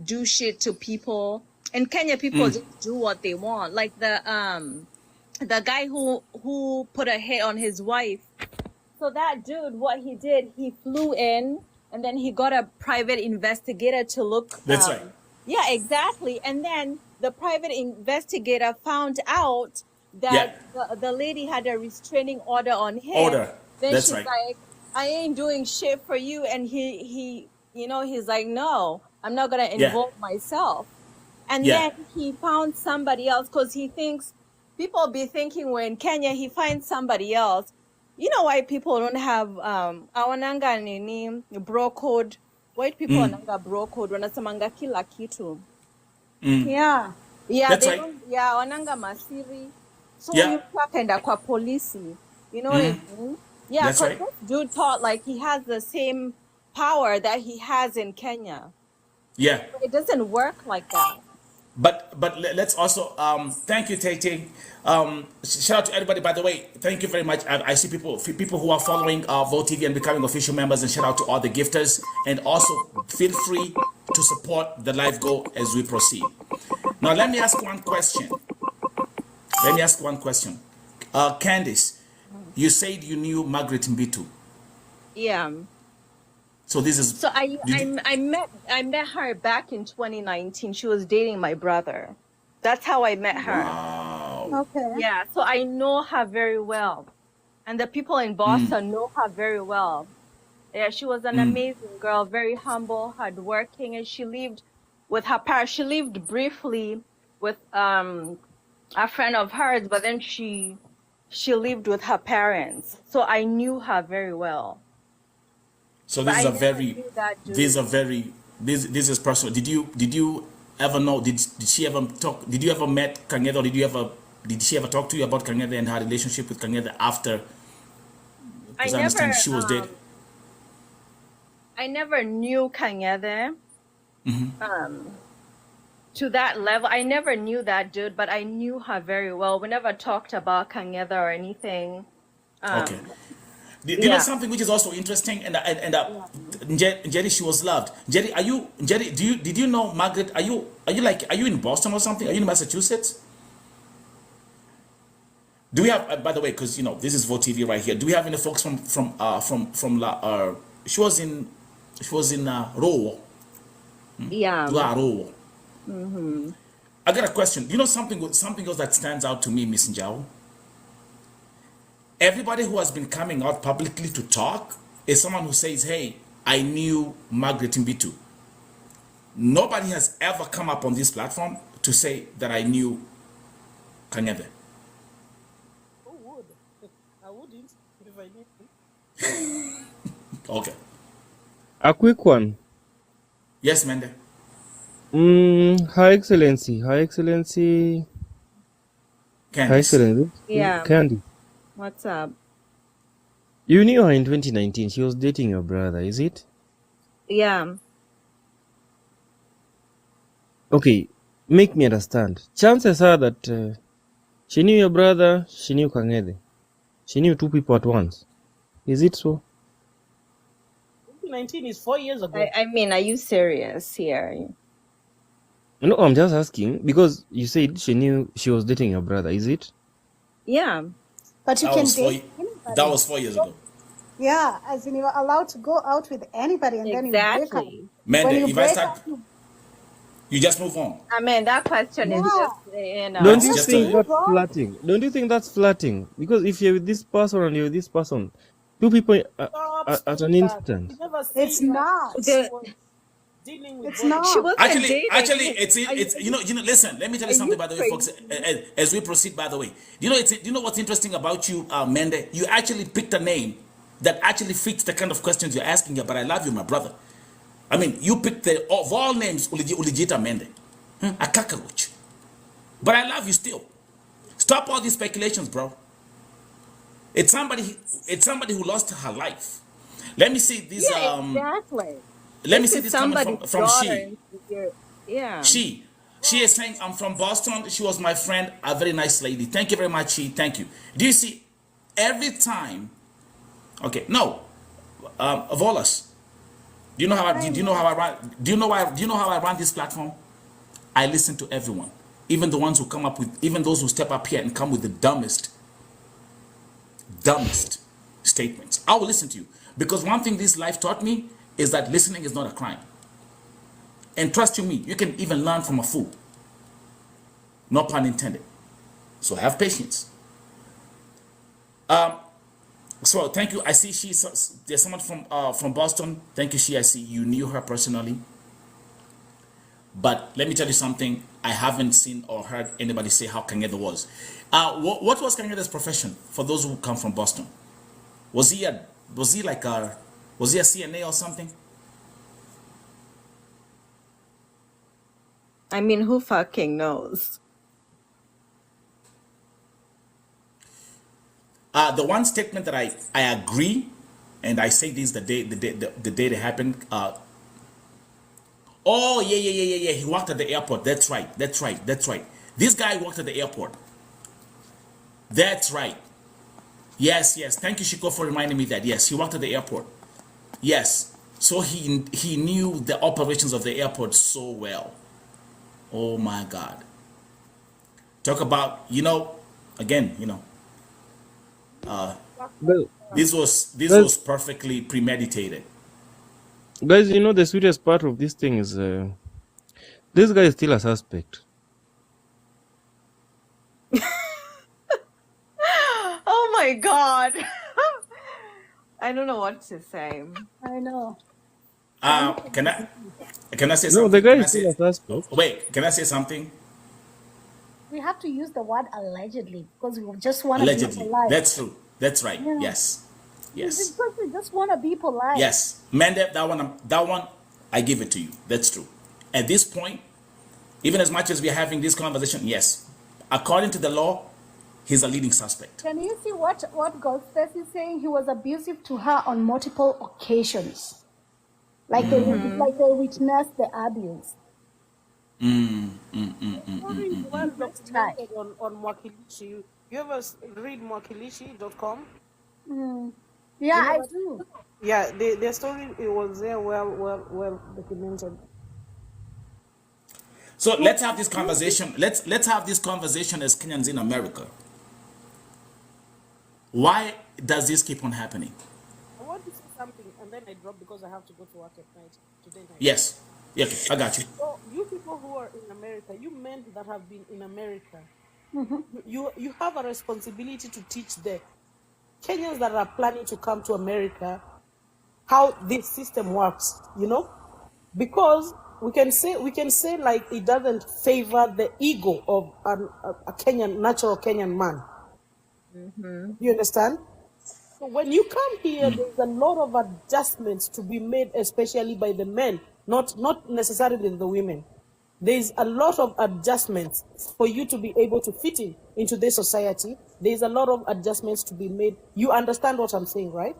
do shit to people. In Kenya, people just do what they want. Like the guy who put a hit on his wife. So that dude, what he did, he flew in and then he got a private investigator to look. That's right. Yeah, exactly. And then the private investigator found out that the lady had a restraining order on him. Then That's she's right. like, I ain't doing shit for you. And he he's like, no, I'm not gonna involve myself. And then he found somebody else because he thinks people be thinking we're in Kenya, he finds somebody else. You know why people don't have awananga nini bro code? White people wananga bro code, wanasamanga kila kitu. Yeah. Yeah, That's they right. don't, yeah, wananga masiri. So Yeah. you akaenda kwa polisi. You know what I mean? Yeah, That's because right. this dude thought like he has the same power that he has in Kenya. Yeah. It doesn't work like that. But let's also thank you, Tay. Shout out to everybody. By the way, thank you very much. I see people who are following Vote TV and becoming official members, and shout out to all the gifters. And also feel free to support the live goal as we proceed. Now let me ask one question. Candice, you said you knew Margaret Mbitu. Yeah. So this is. So I met her back in 2019. She was dating my brother. That's how I met her. Wow. Okay. Yeah, so I know her very well. And the people in Boston know her very well. Yeah, she was an amazing girl, very humble, hardworking, and she lived with her parents. She lived briefly with a friend of hers, but then she lived with her parents. So I knew her very well. So But this is I a never very, knew that dude. these are very, this is personal. Did you ever know? Did she ever talk? Did you ever met Kangethe, or did she ever talk to you about Kangethe and her relationship with Kangethe after? I Because I understand never she was dead. I never knew Kangethe to that level. I never knew that dude, but I knew her very well. We never talked about Kangethe or anything. Okay. Do you know Yeah. something which is also interesting? And Jerry, she was loved. Jerry, did you know Margaret? Are you in Boston or something? Are you in Massachusetts? Do we have, by the way, because this is Vote TV right here. Do we have any folks she was in Rowo. Yeah. Rowo. I got a question. Do you know something else that stands out to me, Miss Njau? Everybody who has been coming out publicly to talk is someone who says, hey, I knew Margaret Mbitu. Nobody has ever come up on this platform to say that I knew Kangethe. Who would? I wouldn't if I knew. Okay. A quick one. Yes, Mende. Her Excellency, Candice. Yeah. Candy. What's up? You knew her in 2019. She was dating your brother, is it? Yeah. Okay, make me understand. Chances are that she knew your brother, she knew Kangethe. She knew two people at once. Is it so? 2019 is 4 years ago. I mean, are you serious here? No, I'm just asking because you said she was dating your brother, is it? Yeah. But you That can was date that was 4 years ago. Yeah, as in you're allowed to go out with anybody and then you break up. Exactly. Mende, When you if I break start, up, you just move on. I mean, that question is Yeah. just, Don't It's you just think a- that's flirting? Don't you think that's flirting? Because if you're with this person and you're with this person, two people Stop at an saying that. instant. You never it's said that. not. She was dealing with It's both. not. she wasn't Actually, dating. it's listen. Let me tell you Are something. you By the way, folks, as we proceed. By the way, you know what's interesting about you, Mende? You actually picked a name that actually fits the kind of questions you're asking here. But I love you, my brother. I mean, you picked of all names, Ulijita Mende, a cockroach. But I love you still. Stop all these speculations, bro. It's somebody who lost her life. Let me see this. Yeah, exactly. Let me This see is this coming somebody's from daughter. she. Yeah. She. She is saying, I'm from Boston. She was my friend, a very nice lady. Thank you very much, she. Thank you. Do you see, every time, okay, no, Volas, do you know how I run, do you know how I run this platform? I listen to everyone. Even the ones who come up with, even those who step up here and come with the dumbest statements. I will listen to you. Because one thing this life taught me is that listening is not a crime. And trust you me, you can even learn from a fool. No pun intended. So have patience. So thank you. I see there's someone from Boston. Thank you, she. I see you knew her personally. But let me tell you something. I haven't seen or heard anybody say how Kangethe was. What was Kangethe's profession for those who come from Boston? Was he a CNA or something? I mean, who fucking knows? The one statement that I agree, and I say this the day they happened. Oh yeah. He worked at the airport. That's right. This guy worked at the airport. That's right. Yes. Thank you, Shiko, for reminding me that. Yes, he worked at the airport. Yes. So he knew the operations of the airport so well. Oh my God. Talk about, again, Well, this guys, was perfectly premeditated. guys, the sweetest part of this thing is this guy is still a suspect. Oh my God. I don't know what to say. I know. Can I say No, the something? guy Can I is still a say suspect. wait? Can I say something? We have to use the word allegedly because we just want to be Allegedly, polite. that's true. That's right. Yeah. Yes. Because we just want to be polite. Yes. Mende, that one, I give it to you. That's true. At this point, even as much as we're having this conversation, yes, according to the law, he's a leading suspect. Can you see what Ghostface is saying? He was abusive to her on multiple occasions. Like they witnessed the abuse. Story is well Let's try. documented on Mwakilishi. You ever read Mwakilishi.com? Yeah, You know I that? do. Yeah, the story it was there well documented. So let's have this conversation. Let's have this conversation as Kenyans in America. Why does this keep on happening? I want to say something and then I drop because I have to go to work at night today night. Yes. Yeah, okay, I got you. So you people who are in America, you men that have been in America, you have a responsibility to teach the Kenyans that are planning to come to America how this system works, because we can say like it doesn't favor the ego of a Kenyan, natural Kenyan man. You understand? So when you come here, there's a lot of adjustments to be made, especially by the men, not necessarily the women. There's a lot of adjustments for you to be able to fit into this society. There's a lot of adjustments to be made. You understand what I'm saying, right?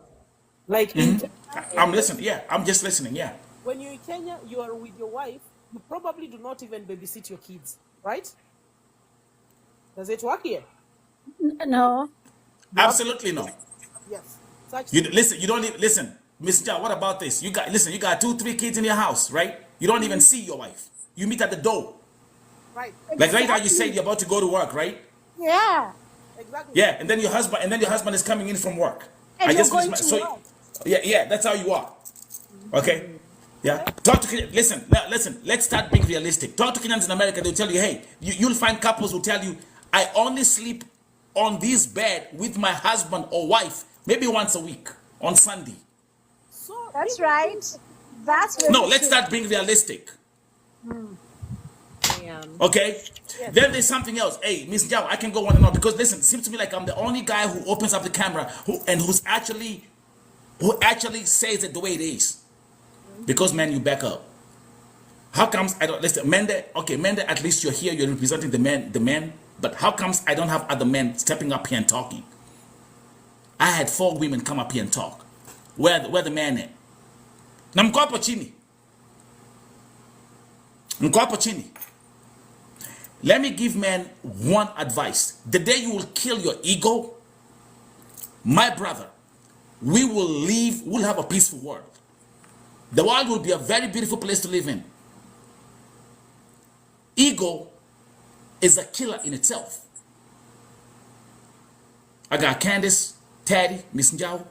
Like in Kenya, I'm listening. Yeah, I'm just listening. Yeah. when you're in Kenya, you are with your wife. You probably do not even babysit your kids, right? Does it work here? No. Absolutely no. Yes. Such You listen. You don't even listen, Miss John. What about this? You got 2-3 kids in your house, right? You don't even see your wife. You meet at the door. right. Like right now, you said you're about to go to work, right? Yeah. Exactly. Yeah, and then your husband is coming in from work. And I you're just going finished to my, work. yeah, that's how you are. Okay. Yeah. Talk to listen. Now, listen. Let's start being realistic. Talk to Kenyans in America. They'll tell you, hey, you'll find couples who tell you, I only sleep on this bed with my husband or wife maybe once a week on Sunday. So That's right. That's very No, let's true. start being realistic. Yeah. Okay? Then there's something else. Hey, Miss Jao, I can go on and on because listen, it seems to me like I'm the only guy who opens up the camera who actually says it the way it is. Because man, you back up. How comes I don't listen? Mende, okay, Mende, at least you're here, you're representing the men, but how comes I don't have other men stepping up here and talking? I had 4 women come up here and talk. Where the man at? Na mko hapo chini. Mko hapo chini. Let me give men one advice. The day you will kill your ego, my brother, we'll have a peaceful world. The world will be a very beautiful place to live in. Ego is a killer in itself. I got Candace, Taddy, Miss Njau.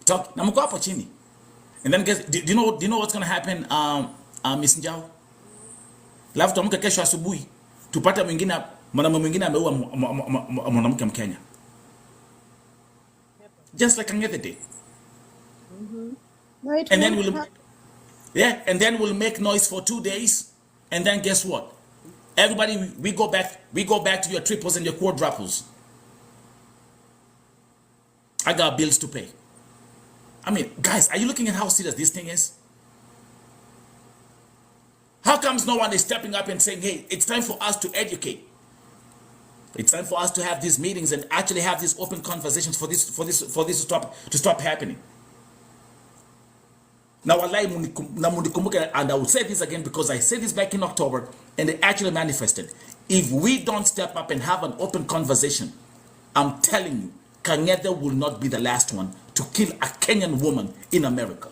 Talk. Namuko hapo chini. And then guess, do you know what's gonna happen, Miss Njau? Alafu tuamke kesho asubuhi tupata mwanamume mwingine ameua mwanamke Mkenya. Just like Kangethe did. No, it And then won't we'll happen. and then we'll make noise for 2 days, and then guess what? Everybody, we go back to your triples and your quadruples. I got bills to pay. I mean, guys, are you looking at how serious this thing is? How comes no one is stepping up and saying, hey, it's time for us to educate. It's time for us to have these meetings and actually have these open conversations for this to stop happening. Now, and I will say this again because I said this back in October and it actually manifested. If we don't step up and have an open conversation, I'm telling you, Kangethe will not be the last one to kill a Kenyan woman in America.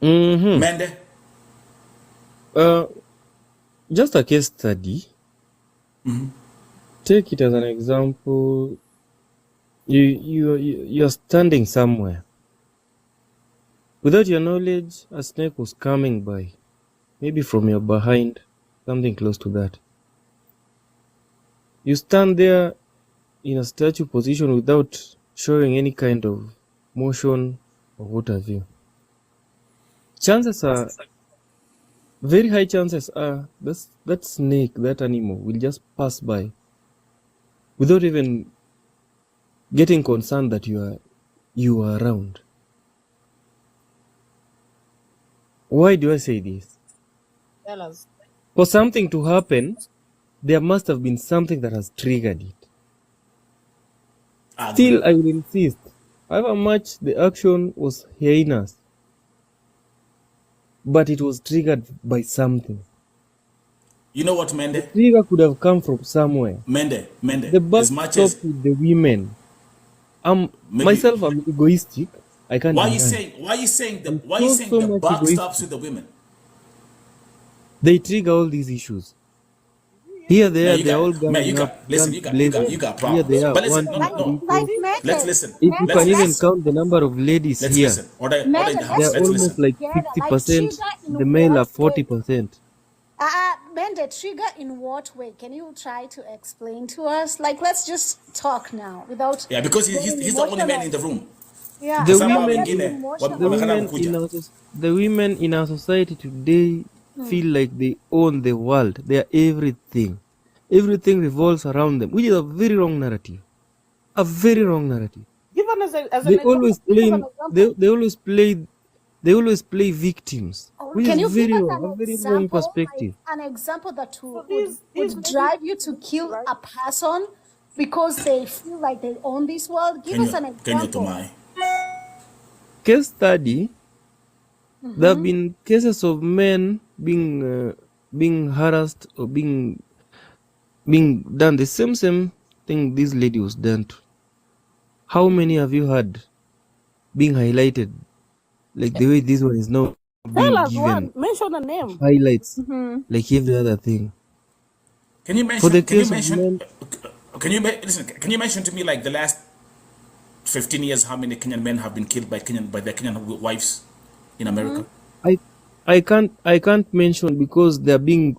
Mende? Just a case study. Take it as an example. You're standing somewhere. Without your knowledge, a snake was coming by. Maybe from your behind, something close to that. You stand there in a statue position without showing any kind of motion or what have you. Chances are, very high chances are, that snake, that animal will just pass by without even getting concerned that you are around. Why do I say this? Tell us. For something to happen, there must have been something that has triggered it. Still, I will insist, however much the action was heinous, but it was triggered by something. You know what, Mende? The trigger could have come from somewhere. Mende, The buck as much stopped as... with the women. Myself, I'm egoistic. I can't. Why are you saying the buck stops with the women? They trigger all these issues. Here they are, they're all you got problems. Here they are. But listen, no. Let's listen. If you can even count the number of ladies Let's here, listen. Order in the house. they're Let's almost listen. like Yeah, 50%. trigger The in male are what way? 40%. Mende, trigger in what way? Can you try to explain to us? Like, let's just talk now without. Yeah, because getting he's the only man emotional. in the room. Yeah, The without women getting in- emotional. The women in our society today feel like they own the world. They are everything. Everything revolves around them, which is a very wrong narrative. A very wrong narrative. Give us an They example. always Give us play. an example. They always play victims, which Can you is very give us wrong. A an very example? wrong perspective. Like an example that So would these drive you to kill right? a person because they feel like they own this world? Give us an Can you example. my? Case study. There have been cases of men being harassed or being done the same thing this lady was done to. How many have you had being highlighted like the way this one is now being Tell us given one. Mention a name. highlights like every other thing? Can you For the mention? case of men, Listen? Can you mention to me like the last 15 years how many Kenyan men have been killed by their Kenyan wives in America? I can't mention because they're being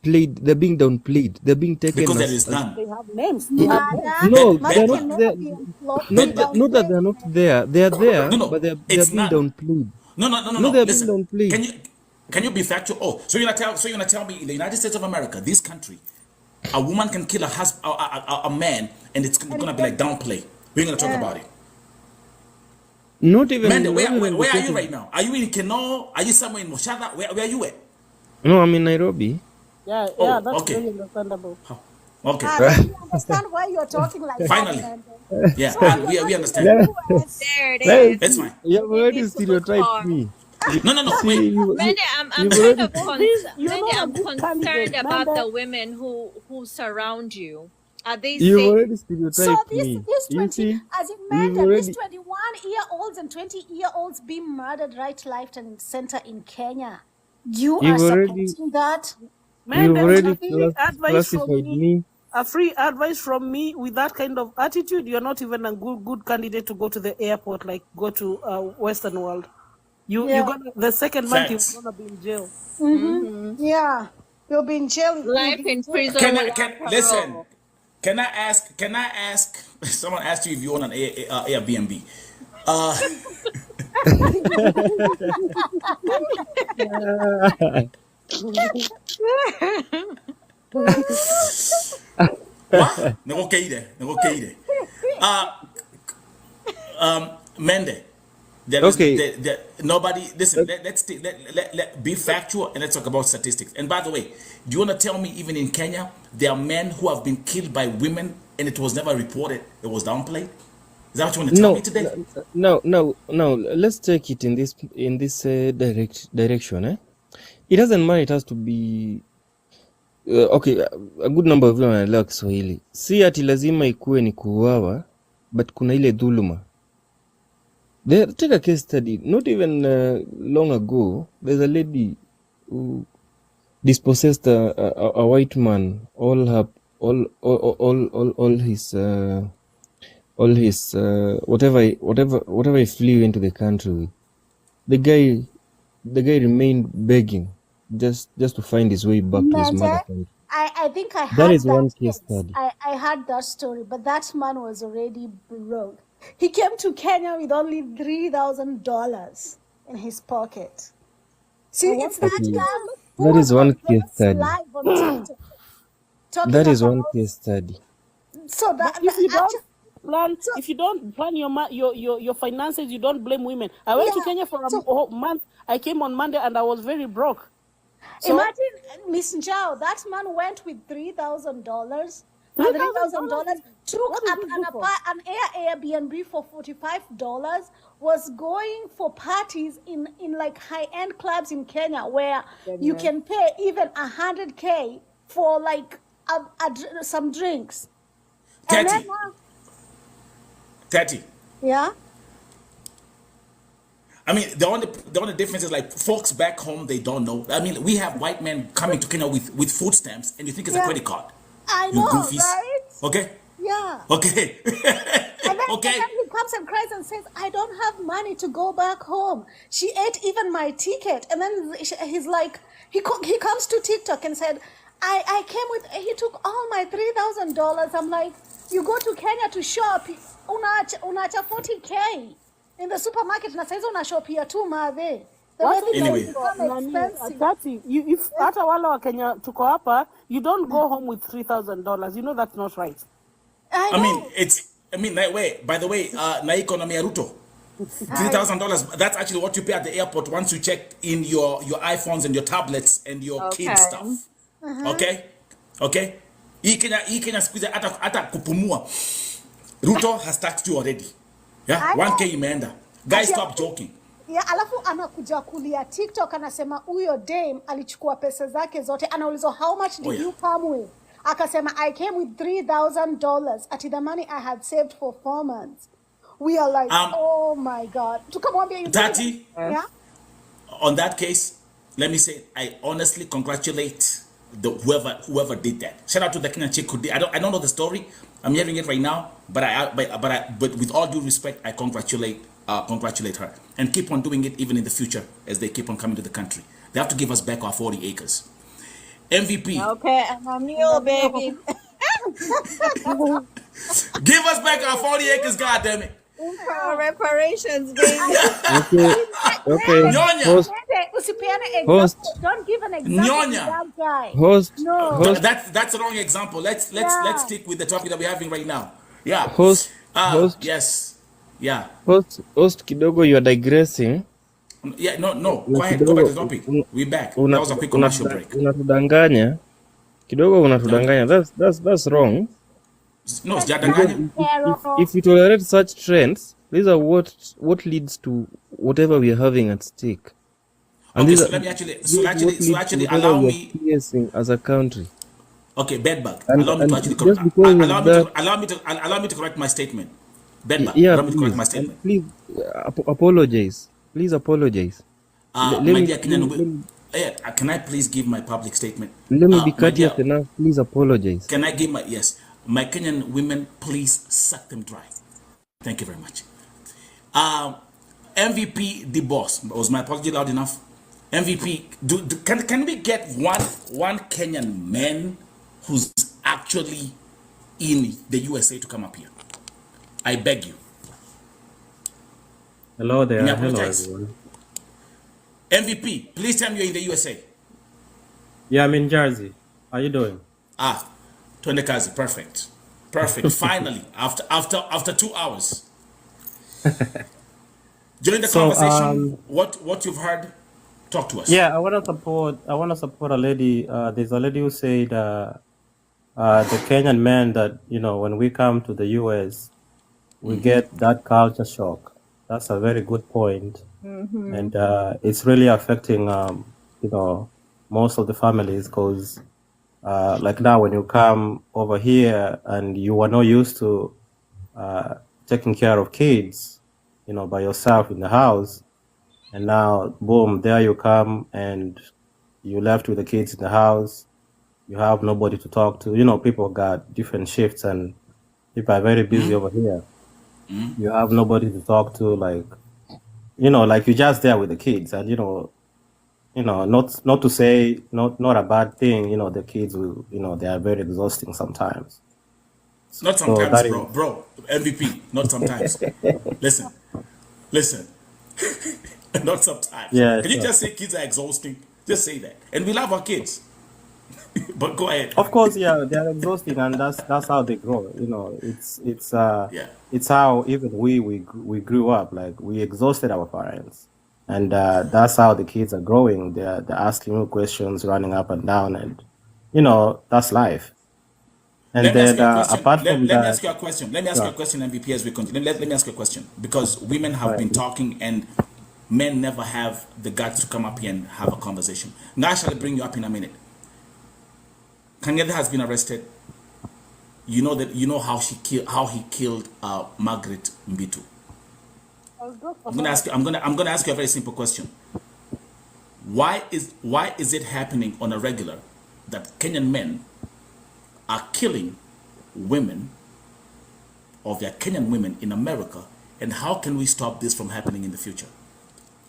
played, they're being downplayed, they're being taken Because there as is none. They have names. no, Ben- they're Ben- not there. Not that they're not there. They're there, No, but they're it's being none. downplayed. No. they're Listen, being downplayed. can you be factual? Oh, so you're gonna tell me in the United States of America, this country, a woman can kill a man, and it's gonna be like downplay. We're gonna talk about it. Not even. Man, where not even are because you of- right now? Are you in Keno? Are you somewhere in Moshada? Where are you at? No, I'm in Nairobi. Yeah, Oh, that's okay. very understandable. Okay, We understand why you're talking like Finally. that. Mende. yeah, So and you're we talking understand. to the US. There it Right. is. That's fine. You have already Need to look stereotyped far. me. No. See, Wait. Mandy, I'm you've kind of already You're Mandy, not a I'm good concerned candidate, about Manda. the women who surround you. Are they you've safe? already So stereotyped me. this You 20, see, as it you've meant, these already 21-year-olds and 20-year-olds being murdered right, left, and center in Kenya. You are you've already supporting that? you've Manda, already classified me. a free advice from me with that kind of attitude, you're not even a good candidate to go to the airport, like go to Western world. You Yeah. gonna the second month you're Facts. gonna be in jail. Yeah. You'll be in jail. You'll Life be in in jail. prison Can I without listen? parole. Can I ask? Can I ask? Someone asked you if you own an Airbnb. What? Negokeide. Mende. There is Okay. nobody. Listen, uh, let's be factual and let's talk about statistics. And by the way, do you want to tell me even in Kenya there are men who have been killed by women and it was never reported? It was downplayed. Is that what you want to tell me No, today? no. Let's take it in this direction. It doesn't matter. It has to be okay. A good number of them wanaelewa Kiswahili, si ati lazima ikuwe ni kuuawa, but kuna ile dhuluma. Take a case study. Not even long ago, there's a lady who dispossessed a white man. All his whatever he flew into the country with. The guy remained begging just to find his way back to his mother Manda, country. I think I That heard is one that case case. study. I heard that story, but that man was already broke. He came to Kenya with only $3,000 in his pocket. See, What it's that Okay, guy who that was is one case on study. live on TikTok talking That is about. one case study. So But that, if you don't actually, plan, so if you don't plan your finances, you don't blame women. I went to yeah. Kenya for a So month. I came on Monday and I was very broke. So imagine Miss Njao, that man went with $3,000 and $3,000 $3,000. took What is up this good for? an Airbnb for $45, was going for parties in like high-end clubs in Kenya where you Kenya. can pay even $100K for like some drinks. And then 30. yeah. I mean, the only difference is like folks back home they don't know. I mean, we have white men coming to Kenya with food stamps, and you think it's a Yeah. credit card. I You know, goofies. right? Okay. Yeah. Okay. And Okay. then he comes and cries and says, I don't have money to go back home. She ate even my ticket. And then he's like, he comes to TikTok and said, I came with, he took all my $3,000. I'm like, you go to Kenya to shop, unacha 40K in the supermarket, na saizi unashopia tu madhe. The What way things Anyway. become Nani, expensive. Tati, if hata wale wa Kenya tuko hapa, you don't go home with $3,000. You know that's not right. I I mean, know. by the way, na economy ya Ruto. $3,000. That's actually what you pay at the airport once you check in your iPhones and your tablets and your kid Okay. stuff. Okay. Hii Kenya siku hizi hata kupumua. Ruto has taxed you already. Yeah, I know. 1K imeenda. Guys, Ati- stop joking. Ya, alafu anakuja kulia TikTok anasema huyo dame alichukua pesa zake zote. Anaulizwa how much did Oh, yeah. you come with? Akasema I came with $3,000 ati the money I had saved for 4 months. We are like, oh my God. Tukamwambia you Tati, yeah? on that case, let me say I honestly congratulate whoever did that. Shout out to the Kenyan chick who did. I don't know the story. I'm hearing it right now, but with all due respect, I congratulate her and keep on doing it even in the future as they keep on coming to the country. They have to give us back our 40 acres. MVP, Okay, and I'm new, baby. give us back our 40 acres, God damn it. Reparations, baby. Okay. Nyonya. Usipeane Host. example. Don't give an example to Nyonya. that guy. Host. No. Host. That's the wrong example. Let's Yeah. stick with the topic that we're having right now. Yeah. Host. Yes. Yeah. Host kidogo, you are digressing. Yeah. No. Go ahead. Go back to the topic. We're back. That was a quick commercial break. Unatudanganya kidogo, unatudanganya. That's wrong. No, sijadanganya. If we tolerate such trends, these are what leads to whatever we are having at stake. And Okay, these so are let me actually, what leads to whatever allow we are me. experiencing as a country. Okay, bedbug. And Allow me to actually just because of that, allow me to correct my statement. Bedbug. yeah, Allow me to correct please, my and statement. please apologize. Please apologize. Let My me dear let Kenyan, me, let me can I please give my public statement? let me be My dear, courteous enough. Please apologize. can I give my yes? My Kenyan women, please suck them dry. Thank you very much. Um, MVP the boss. Was my apology loud enough? MVP, can we get one Kenyan man who's actually in the USA to come up here? I beg you. Hello Me there. Hello, apologize. everyone. MVP, please tell me you're in the USA. Yeah, I'm in Jersey. How you doing? Ah, Twende Kazi, perfect. Perfect. Finally, after 2 hours. During the So, conversation, what you've heard, talk to us. yeah, I want to support a lady. There's a lady who said, the Kenyan men that, when we come to the US, we get that culture shock. That's a very good point. And, it's really affecting, most of the families because, like now when you come over here and you were not used to, taking care of kids, by yourself in the house. And now, boom, there you come and you left with the kids in the house. You have nobody to talk to. People got different shifts and people are very busy over here. You have nobody to talk to, like you're just there with the kids. And, not to say not a bad thing, the kids will, they are very exhausting sometimes. Not So sometimes, that bro. MVP, not sometimes. Listen, listen. Not sometimes. yeah, Can you sure. just say kids are exhausting? Just say that. And we love our kids. But go ahead. Of course, yeah, they are exhausting, and that's how they grow. Yeah. It's how even we grew up. Like we exhausted our parents, and that's how the kids are growing. They're asking you questions, running up and down, and that's life. And Let me ask then you a question. apart from Let me that, ask you a question. Let me ask you a sure, question, MVP, as we continue. Let me ask you a question. Because women have right. been talking and men never have the guts to come up here and have a conversation. Now I shall bring you up in a minute. Kangethe has been arrested. You know how he killed Margaret Mbitu. I'll go for I'm gonna ask you a very simple question. Why is it happening on a regular that Kenyan men are killing women or their Kenyan women in America, and how can we stop this from happening in the future?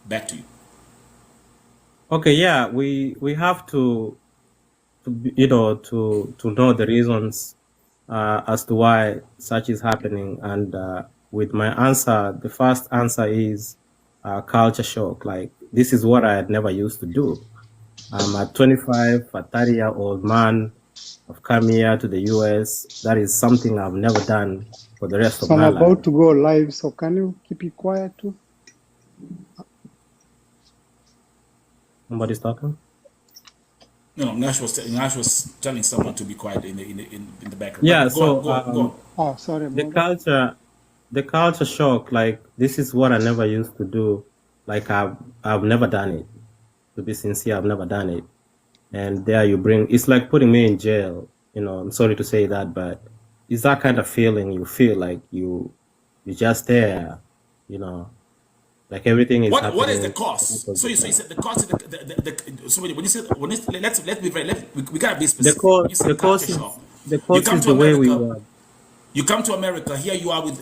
Back to you. Okay, yeah, we have to know the reasons as to why such is happening. And with my answer, the first answer is culture shock. Like this is what I had never used to do. I'm a 25, a 30-year-old man. I've come here to the US. That is something I've never done for the rest of So I'm my life. about to go live, so can you keep it quiet too? Somebody's talking? No, Nash was telling someone to be quiet in the background. Yeah, But so go on. Oh, sorry the about that. culture shock, like this is what I never used to do. Like I've never done it. To be sincere, I've never done it. And there you bring, it's like putting me in jail. I'm sorry to say that, but it's that kind of feeling you feel like you're just there, like everything is What is the happening. cost? So you said the cost is so when you say let's be very we gotta be The specific. When cost, you say culture shock, the you cost come is to the way we America. were. You come to America. Here you are with.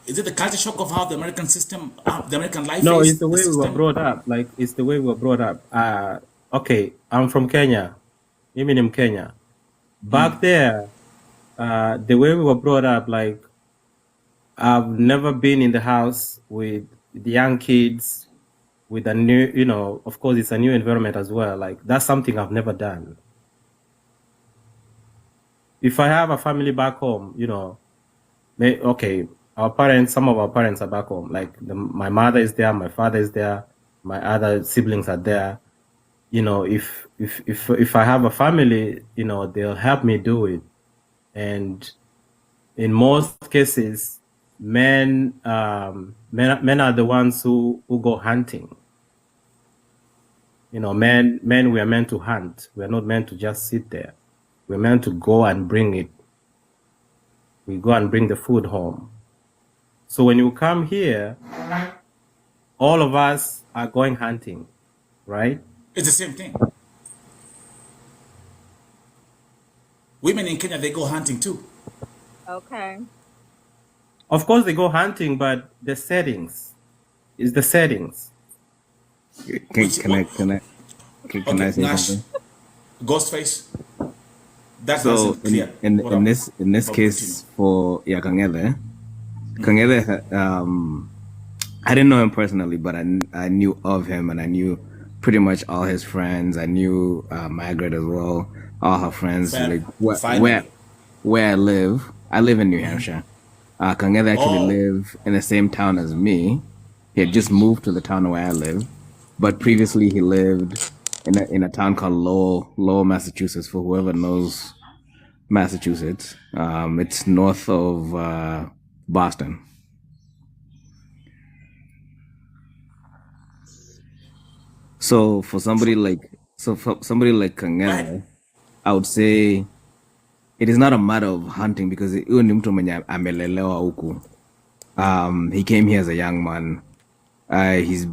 Is it the culture shock of how the American system, the American life No, it's is, the the way we were system? brought up. Like it's the way we were brought up. Okay, I'm from Kenya. Even in Kenya, back there, the way we were brought up, like I've never been in the house with the young kids with a new, of course it's a new environment as well. Like that's something I've never done. If I have a family back home, okay, some of our parents are back home. Like my mother is there, my father is there, my other siblings are there. If I have a family, they'll help me do it. And in most cases, men are the ones who go hunting. Men we are meant to hunt. We are not meant to just sit there. We're meant to go and bring it. We go and bring the food home. So when you come here, all of us are going hunting, right? It's the same thing. Women in Kenya, they go hunting too. Okay. Of course, they go hunting, but the settings is the settings. Can, Which can I what? can I can Okay, I say Nash, something? Ghostface. That So hasn't cleared. What in up? this But continue. case for Kangethe, I didn't know him personally, but I knew of him and I knew pretty much all his friends. I knew Margaret as well, all her friends. Like Finally. where I live. I live in New Hampshire. Kangethe actually Oh, lived in the same town as me. He had just moved to the town where I live, but previously he lived in a town called Lowell, Massachusetts. For whoever knows Massachusetts, it's north of Boston. So for somebody like go ahead. Kangethe, I would say it is not a matter of hunting because huyo ni mtu mwenye amelelewa huku. He came here as a young man. His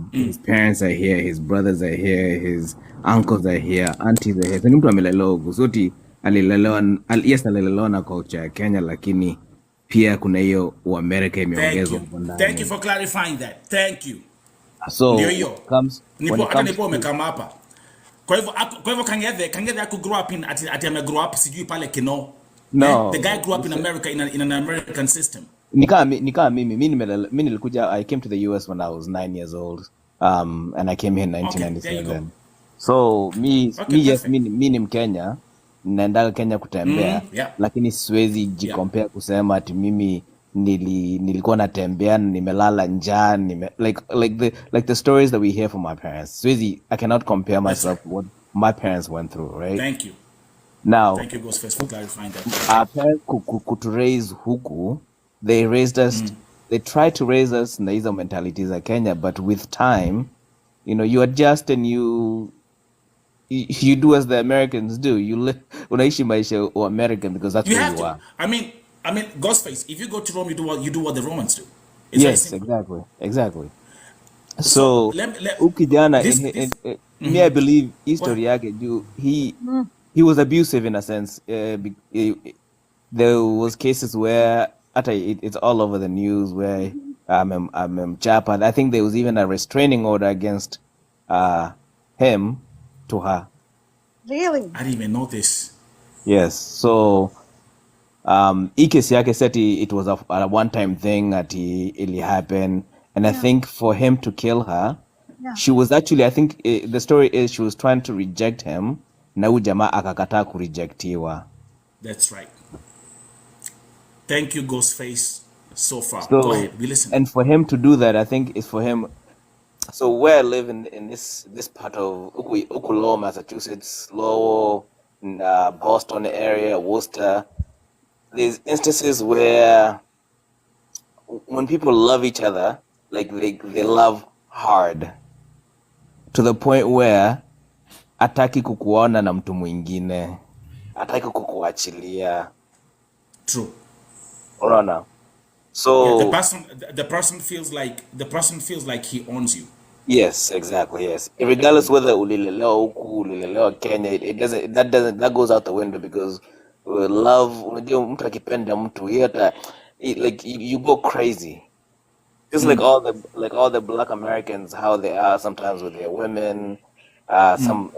parents are here, his brothers are here, his uncles are here, aunties are here. So ni mtu amelelewa huku. Soti yes alilelewa na culture ya Kenya, lakini pia kuna hiyo Uamerika Thank imeongezwa you. hapo Thank you ndani. for clarifying that. Thank you. Ndio So hiyo. when Nipo it hata comes nipo to umekama hapa. Kwa hivyo Kangethe aku grow up in ati ame grow up sijui pale Kino. The guy no, grew up in America in an American system. nikaa mimi nilikuja, I came to the US when I was 9 years old, and I came here in Okay, there you go. 1997. So Okay, yes, perfect. mi ni Mkenya, naendaga Kenya kutembea, Yeah. lakini siwezi Yeah. jikompea kusema ati mimi nilikuwa natembea nimelala njaa like the stories that we hear from my parents. Siwezi, I cannot compare That's myself right. to what my parents went through, right? Thank you. Now, Thank you, Ghostface, for clarifying that. our parents could raise huku, they raised us, they tried to raise us na hizo mentalities za Kenya, but with time, you adjust and you do as the Americans do. You live unaishi maisha wa American because that's You where have you to. are. I mean, Ghostface, if you go to Rome, you do what the Romans do. It's very Yes, simple. exactly. So So let ukijana this me, I believe what? history yake he was abusive in a sense. There was cases where it's all over the news where Chapa. I think there was even a restraining order against him to her. Really? I didn't even know this. Yes. So hii kesi yake said it was a one-time thing that it happened, and I think for him to kill her, she was actually, I think the story is she was trying to reject him, na huyu jamaa akakataa kurejectiwa. That's right. Thank you, Ghostface. So far, go So, ahead. We listen. and for him to do that, I think it's for him. So where I live in this part of Lowell, Massachusetts, Lowell, Boston area, Worcester, there's instances where when people love each other, like they love hard to the point where hataki kukuona na mtu mwingine, hataki kukuachilia. True. Unaona? Yeah, So the person feels like he owns you. yes, exactly, yes. Regardless whether ulilelewa huku, ulilelewa Kenya, that goes out the window because love, unajua mtu akipenda mtu, like you go crazy. Just like all the Black Americans, how they are sometimes with their women. Some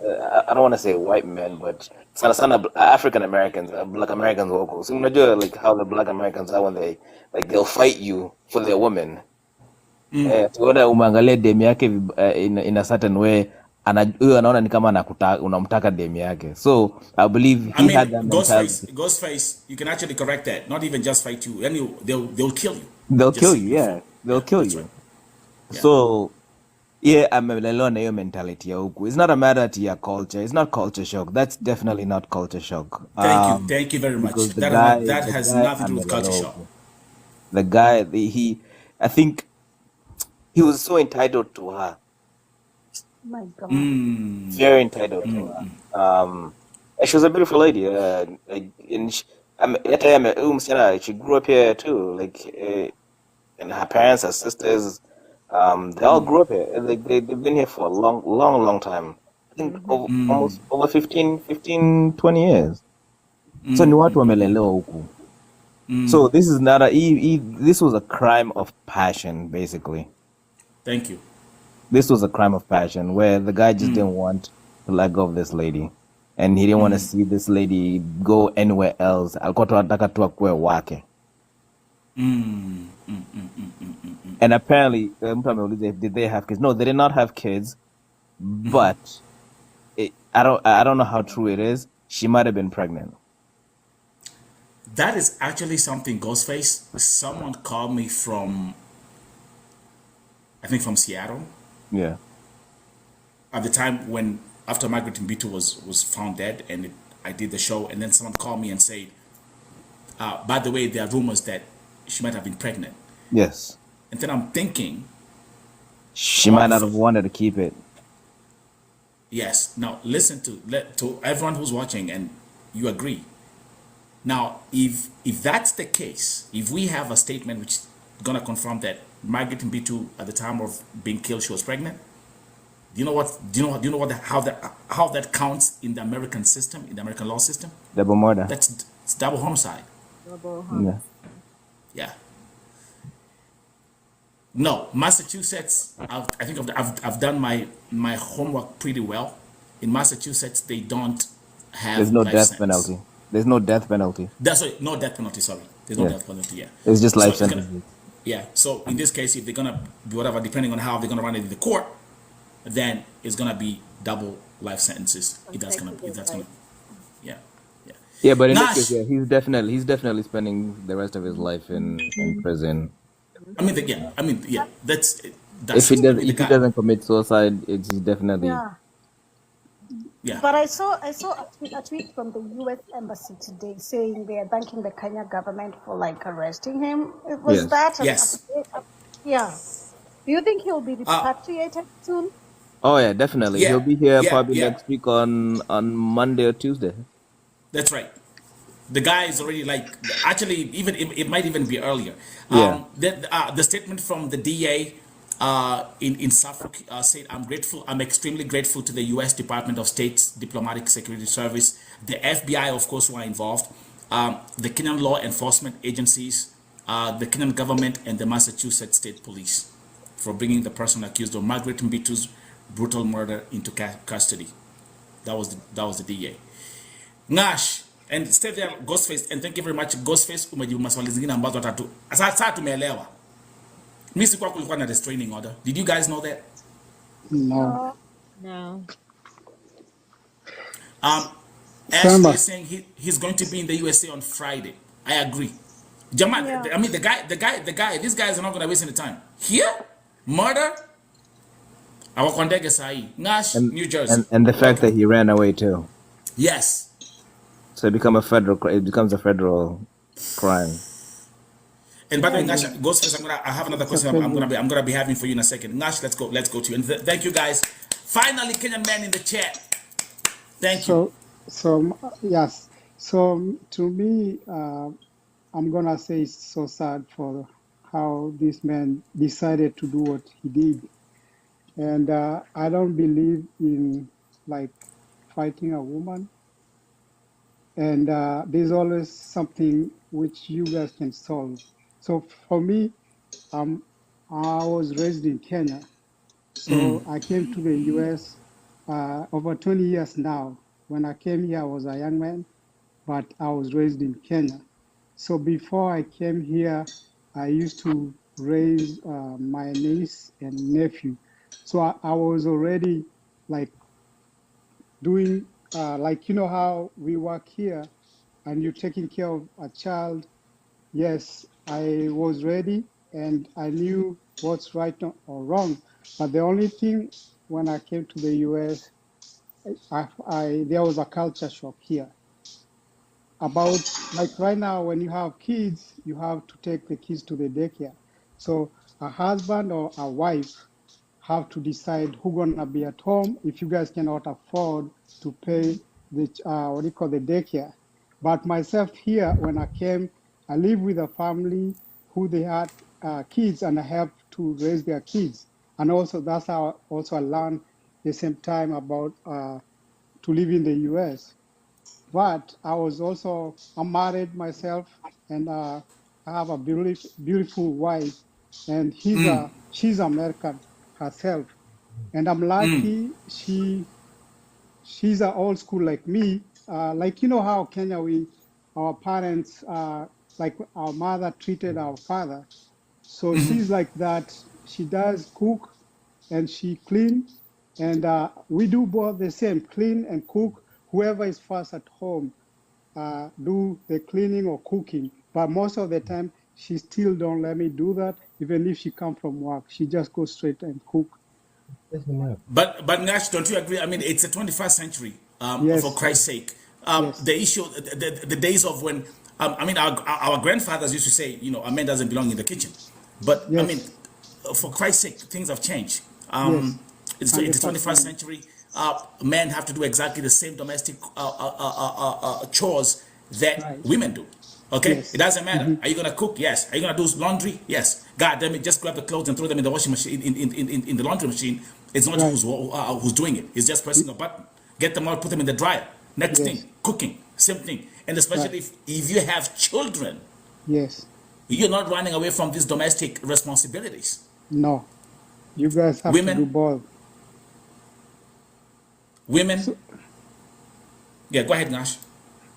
I don't want to say white men, but sana African Americans, Black Americans local. So unajua like how the Black Americans are when they'll fight you for their women. Tuona umeangalia demu yake in a certain way, huyo anaona ni kama unamtaka demu yake. So I believe I he had mean, that mentality. Ghostface, you can actually correct that. Not even just fight you. Anyway, they'll kill you. They'll Just kill see you, you yeah. fall. They'll Yeah, kill that's you. right. Yeah. So yeah, amelelewa na hiyo mentality ya huku. It's not a matter to your culture. It's not culture shock. That's definitely not culture shock. Thank you very much. Because That the has guy nothing to do with culture amelelewa shock. huku. The guy, I think he was so entitled to her. My God. Very entitled to her. And she was a beautiful lady. Like, and she, at the time, she grew up here too. Like, and her parents, her sisters, they all grew up here. Like, they've been here for a long, long, long time. I think almost over 20 years. So ni watu wamelelewa huku. So this is not this was a crime of passion, basically. Thank you. This was a crime of passion where the guy just didn't want to let go of this lady. And he didn't want to see this lady go anywhere else. Alikuwa tu anataka tu akuwe wake. And apparently, mtu ameuliza, did they have kids? No, they did not have kids. But I don't know how true it is. She might have been pregnant. That is actually something, Ghostface. Someone called me from, I think from Seattle, Yeah. at the time when after Margaret Mbitu was found dead, and I did the show, and then someone called me and said, by the way, there are rumors that she might have been pregnant. Yes. And then I'm thinking, She might not have wanted to keep it. yes. Now listen to everyone who's watching, and you agree. Now, if that's the case, if we have a statement which is gonna confirm that Margaret Mbitu at the time of being killed she was pregnant, do you know what? How that counts in the American system, in the American law system? Double murder. It's double homicide. Yeah. Yeah. No, Massachusetts. I think I've done my homework pretty well. In Massachusetts, they don't have There's no life death sentence. penalty. There's no death penalty. That's right, no death penalty. Sorry, there's no Yeah. death penalty. Yeah, It's just so life it's gonna, sentences. yeah. So in this case, if they're gonna be whatever, depending on how they're gonna run it in the court, then it's gonna be double life sentences. If that's gonna, yeah, yeah. Yeah, but in this Nash, case, yeah, he's definitely spending the rest of his life in prison. yeah. That's If he I does, mean, the if he guy, doesn't commit suicide, it's definitely. Yeah. yeah. But I saw a tweet from the U.S. Embassy today saying they are thanking the Kenya government for like arresting him. Was Yes. that Yes. yeah? Do you think he'll be repatriated soon? Oh yeah, definitely. Yeah, He'll be here yeah, probably yeah. next week on Monday or Tuesday. That's right. The guy is already like, actually, even it might even be earlier. Yeah. The statement from the DA in Suffolk said, I'm extremely grateful to the U.S. Department of State's Diplomatic Security Service, the FBI, of course, who are involved, the Kenyan law enforcement agencies, the Kenyan government, and the Massachusetts State Police for bringing the person accused of Margaret Mbitu's brutal murder into custody. That was the DA. Nash, and stay there, Ghostface, and thank you very much, Ghostface. Umejibu maswali zingine ambazo tatu. Sasa tumeelewa. Mimi sikuwa kulikuwa na restraining order. Did you guys know that? No. No. Ashley Samba. is saying he's going to be in the USA on Friday. I agree. Jamal, Yeah. I mean the guy, these guys are not gonna waste any time. Here, murder. Awakondege sahi. Nash, And New Jersey. and the fact that he ran away too, Yes. so it becomes a federal crime. And by the way, Nash, Ghostface, I have another question I'm federal. gonna be having for you in a second. Nash, let's go to you. And thank you guys. Finally, Kenyan man in the chat. Thank you. Yes. So to me, I'm gonna say it's so sad for how this man decided to do what he did, and I don't believe in like fighting a woman. And there's always something which you guys can solve. So for me, I was raised in Kenya, so I came to the US over 20 years now. When I came here, I was a young man, but I was raised in Kenya. So before I came here, I used to raise my niece and nephew. So I was already like doing, like, you know, how we work here and you're taking care of a child. Yes, I was ready and I knew what's right or wrong. But the only thing when I came to the US, there was a culture shock here about, like, right now when you have kids, you have to take the kids to the daycare. So a husband or a wife have to decide who's gonna be at home if you guys cannot afford to pay the what do you call the daycare. But myself here, when I came, I live with a family who they had kids, and I helped to raise their kids. And also that's how also I learned the same time about to live in the U.S. But I'm married myself, and I have a beautiful wife, and she's American herself. And I'm lucky she's a old school like me. Like you know how Kenya our parents like our mother treated our father. So she's like that. She does cook and she clean, and we do both the same, clean and cook. Whoever is first at home do the cleaning or cooking. But most of the time, she still don't let me do that. Even if she come from work, she just goes straight and cook. Yes, ma'am. But Nash, don't you agree? I mean, it's the 21st century. For Yes, Christ's sake, yes, the issue, the days of when, I mean, our grandfathers used to say, a man doesn't belong in the kitchen. But I mean, yes, for Christ's sake, things have changed. yes, It's the 21st 100%. century. Men have to do exactly the same domestic chores that Right. women do. Okay, it Yes. doesn't matter. Hmm. Are you gonna cook? Yes. Are you gonna do laundry? Yes. God damn it, just grab the clothes and throw them in the washing machine, in the laundry machine. It's not Right. who's doing it. It's just pressing a button. Get them out, put them in the dryer. Next thing, Yes. cooking, same thing. And Right. especially if you have children, Yes. you're not running away from these domestic responsibilities. No. You guys have to do Women, both. women, So, yeah, go ahead, Nash.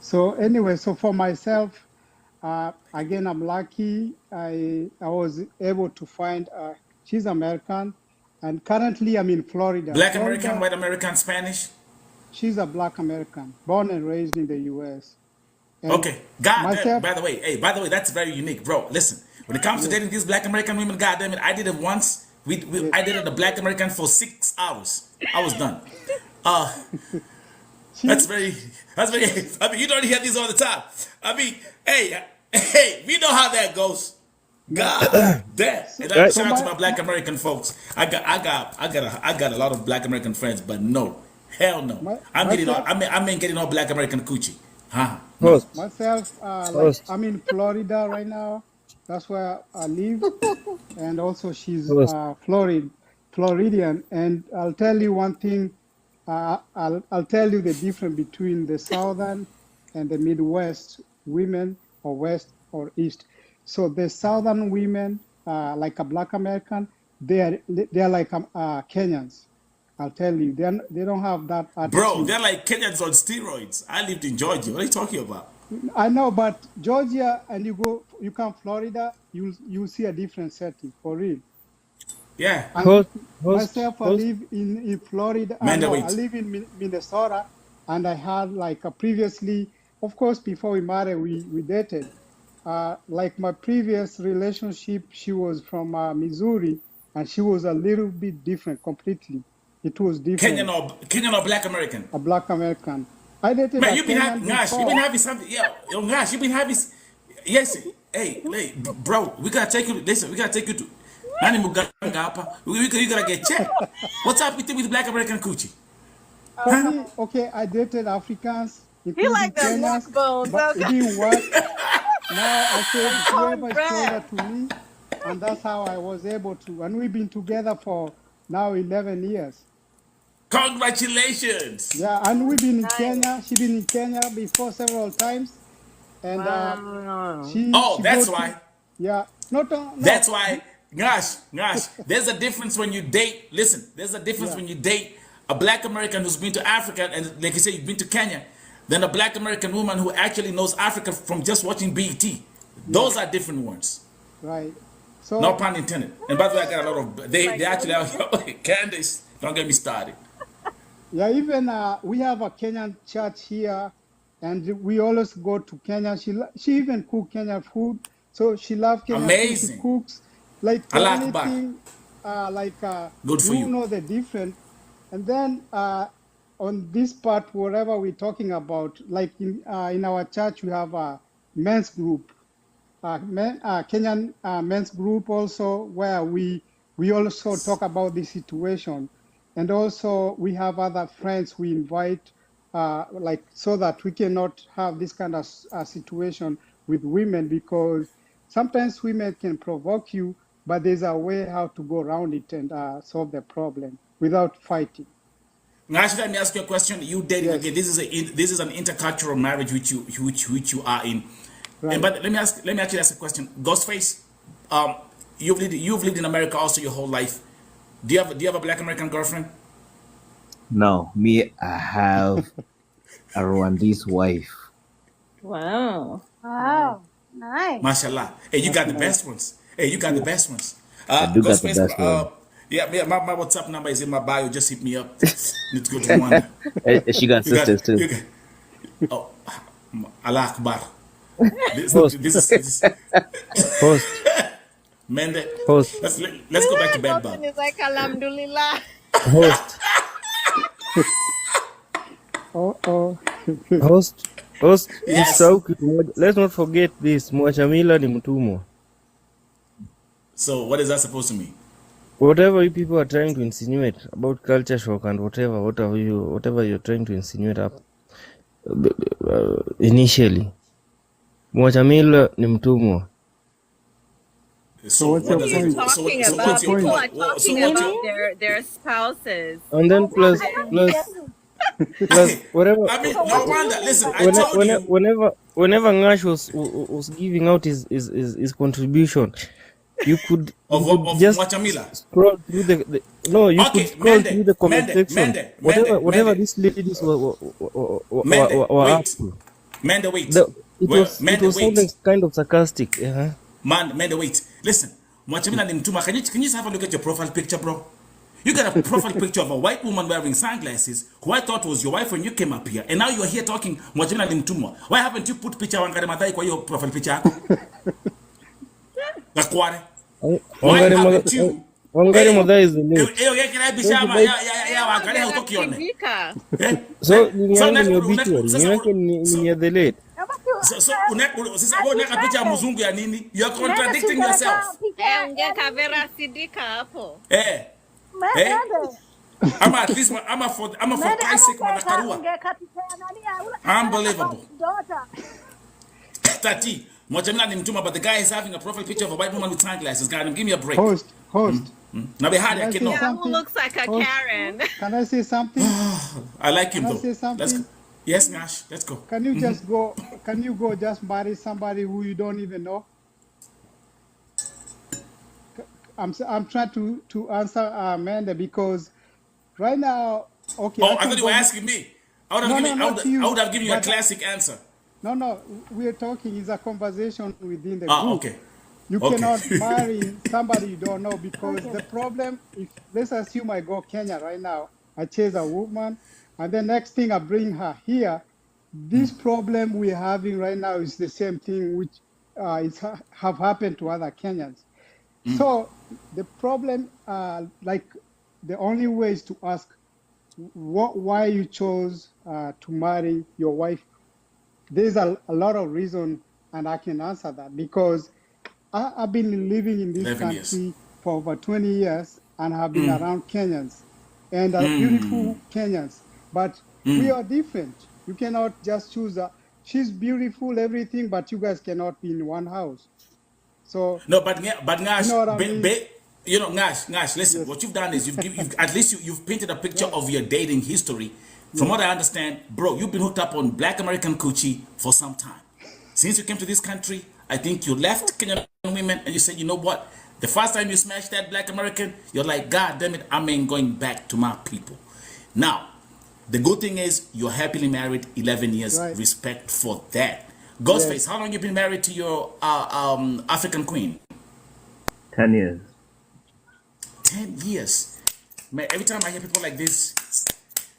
so anyway, so for myself, again, I'm lucky. I was able to find. She's American, and currently I'm in Florida. Black American, Florida. white American, Spanish. She's a Black American, born and raised in the U.S. And Okay. God damn. myself, By the way, hey, by the way, that's very unique, bro. Listen, when it comes to yes, dating these Black American women, God damn it, I did it once. yes. I dated a Black American for 6 hours. I was done. That's She, very, that's very. I mean, you don't hear this all the time. I mean, hey, we know how that goes. no. God damn. And Right. So shout out to my Black American folks. I got a lot of Black American friends, but no, hell no. I'm getting all. myself, I mean getting all Black American coochie. Huh? No. Host, myself, like host, I'm in Florida right now. That's where I live. And also she's host. Floridian. And I'll tell you one thing. I'll tell you the difference between the Southern and the Midwest women, or West or East. So the Southern women, like a Black American, they are like Kenyans. I'll tell you, they don't have that Bro, attitude. they're like Kenyans on steroids. I lived in Georgia. What are you talking about? I know, but Georgia and you come Florida, you see a different setting for real. Yeah. And Host, myself, I host. live in Florida. Man, No, I wait. live in Minnesota, and I had like a previously, of course, before we married, we dated. Like my previous relationship, she was from Missouri, and she was a little bit different completely. It was different, Kenyan or Black American. a Black American. I dated Man, a you've been Kenyan having Nash. You've been before. having something. Yo, Nash, you've been having. Yes. Hey, bro, we gotta take you. Listen, we gotta take you to. Nani muganga hapa. We gotta get checked. What's up with Black American coochie? For Huh? me, okay, I dated Africans, You including like the black Kenyans, bones, but it okay? didn't work. Now I said whoever is closer Cornbread. to me, and that's how I was able to. And we've been together for now 11 years. Congratulations. Yeah, and we've been in Nice. Kenya. She's been in Kenya before several times, and Wow. Oh, she go that's to, why. yeah, not That's no, why, gosh, there's a difference when you date. Listen, there's a difference yeah, when you date a Black American who's been to Africa, and like you say, you've been to Kenya, than a Black American woman who actually knows Africa from just watching BET. yeah, Those are different ones. right. No So pun intended. And by the way, I got a lot of they Like actually those. Candace. Don't get me started. yeah, even we have a Kenyan church here, and we always go to Kenya. She even cook Kenyan food, so she loves Kenyan food. She Amazing. cooks like for Allah Akbar. anything, like Good for you you. know the different. And then on this part, whatever we're talking about, like in our church, we have a men's group, Kenyan men's group also, where we also talk about the situation. And also we have other friends we invite, like, so that we cannot have this kind of situation with women, because sometimes women can provoke you, but there's a way how to go around it and solve the problem without fighting. Now, actually, let me ask you a question. You dating again? Yes, This is an intercultural marriage which you are in. And right. but let me actually ask a question. Ghostface, um, you've lived in America also your whole life. Do you have a Black American girlfriend? No, me, I have a Rwandese wife. Wow. Wow, nice. Mashallah. Hey, you That's got the nice. best ones. Hey, you got the Yes. best ones. I do got the Ghostface, best one. yeah, my WhatsApp number is in my bio. Just hit me up. Need to go to Rwanda. She got You got sisters too. you got. Oh, Allah Akbar. Host, This host, man. host, Let's go back to bed, Dalton Bob. is like Alhamdulillah. host, Oh. host, host. Yes. Usisahau kitu moja. Let's not forget this. Mwachamila ni mtumwa. So what is that supposed to mean? Whatever you people are trying to insinuate about culture shock and whatever you're trying to insinuate up initially, Mwachamila ni mtumwa. So So what's what your What are does you it? point? talking So What's your what's about? your People point? are point? So talking what's about your? Really? their spouses. And then I don't get it. plus whatever I mean, So no what do you wonder. mean Listen, by I that? told you. whenever Ngash was giving out his contribution, you could Of just Mwachamila. scroll through the no, you could Okay, scroll through the comment section. Whatever Mende, these ladies were up wait. to. Mende, wait. The, Well, it Mende, was sounding wait. kind of sarcastic. Uh-huh. Man, Mende, wait. Listen, Mwachamila ni mtuma. Can you just have a look at your profile picture, bro? You got a profile picture of a white woman wearing sunglasses who I thought was your wife when you came up here. And now you're here talking Mwachamila ni mtumwa. Why haven't you put picture Wangari Maathai kwa your profile picture yako? Gakware. Why haven't you? Wangari Maathai is the late. Yekira So bishama the ya Wangari hautoki yone. Sidika. so nini yangu ni obituary, Sasa nini yake ni ya the late. sasa wewe unaweka picha ya mzungu ya nini? You are contradicting yourself. Ungeka Vera Sidika hapo. Eh. I'm at least I'm for Christ's sake madakarua. Unbelievable. Tati, Mwachamila ni mtuma, but the guy is having a profile picture of a white woman with sunglasses. God, give me a break. Host. Now be hard, Can I I say cannot. Who something? looks like a Host, Karen? can I say something? I like him Can I though. say Let's go. something? Yes, Nash, let's go. Can you just go? Can you go just marry somebody who you don't even know? I'm trying to answer Amanda, because right now, okay, Oh, I I can thought you go. were asking me. No, not I you. would have given you a But classic answer. no, we're talking. It's a conversation within the Ah, group. okay. You Okay. cannot marry somebody you don't know, because the problem, if let's assume I go Kenya right now, I chase a woman, and the next thing I bring her here, this problem we're having right now is the same thing which have happened to other Kenyans. So the problem, like, the only way is to ask why you chose to marry your wife. There's a lot of reason, and I can answer that, because I've been living in this 11 years. country for over 20 years and have been around Kenyans, and beautiful Kenyans, but we are different. You cannot just choose she's beautiful, everything, but you guys cannot be in one house. So, No, but you Nash, know what I mean? you know, Nash, listen. Yes. What you've done is you've at least you've painted a picture Right. of your dating history. From what I understand, bro, you've been hooked up on Black American coochie for some time. Since you came to this country, I think you left Kenyan women and you said, you know what? The first time you smashed that Black American, you're like, God damn it, I ain't going back to my people. Now, the good thing is you're happily married 11 years. Right. Respect for that. Ghostface, Yes. how long you been married to your African queen? 10 years. 10 years. Man, every time I hear people like this,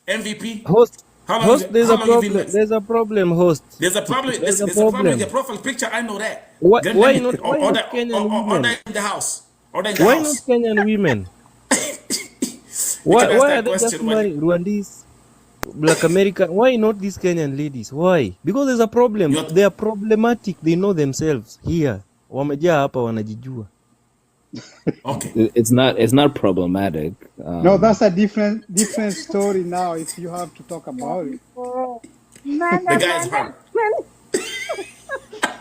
MVP, Host, how host, there's how a long you been problem. married? There's a problem, host. There's a problem. There's a There's a problem with problem. your profile picture. I know that. Why Let why me- not why order, not Kenyan order women? in the house. Order in the Why not house. Kenyan women? You can ask Why that are they just question when marrying Rwandese, Black American? Why not these Kenyan ladies? Why? Because there's a problem. you're They are problematic. They know themselves here. Wamejaa hapa wanajijua. Okay. It's not problematic. No, that's a different story now. If you have to talk Yeah, about it, for The Manda, guy is Manda, hurt.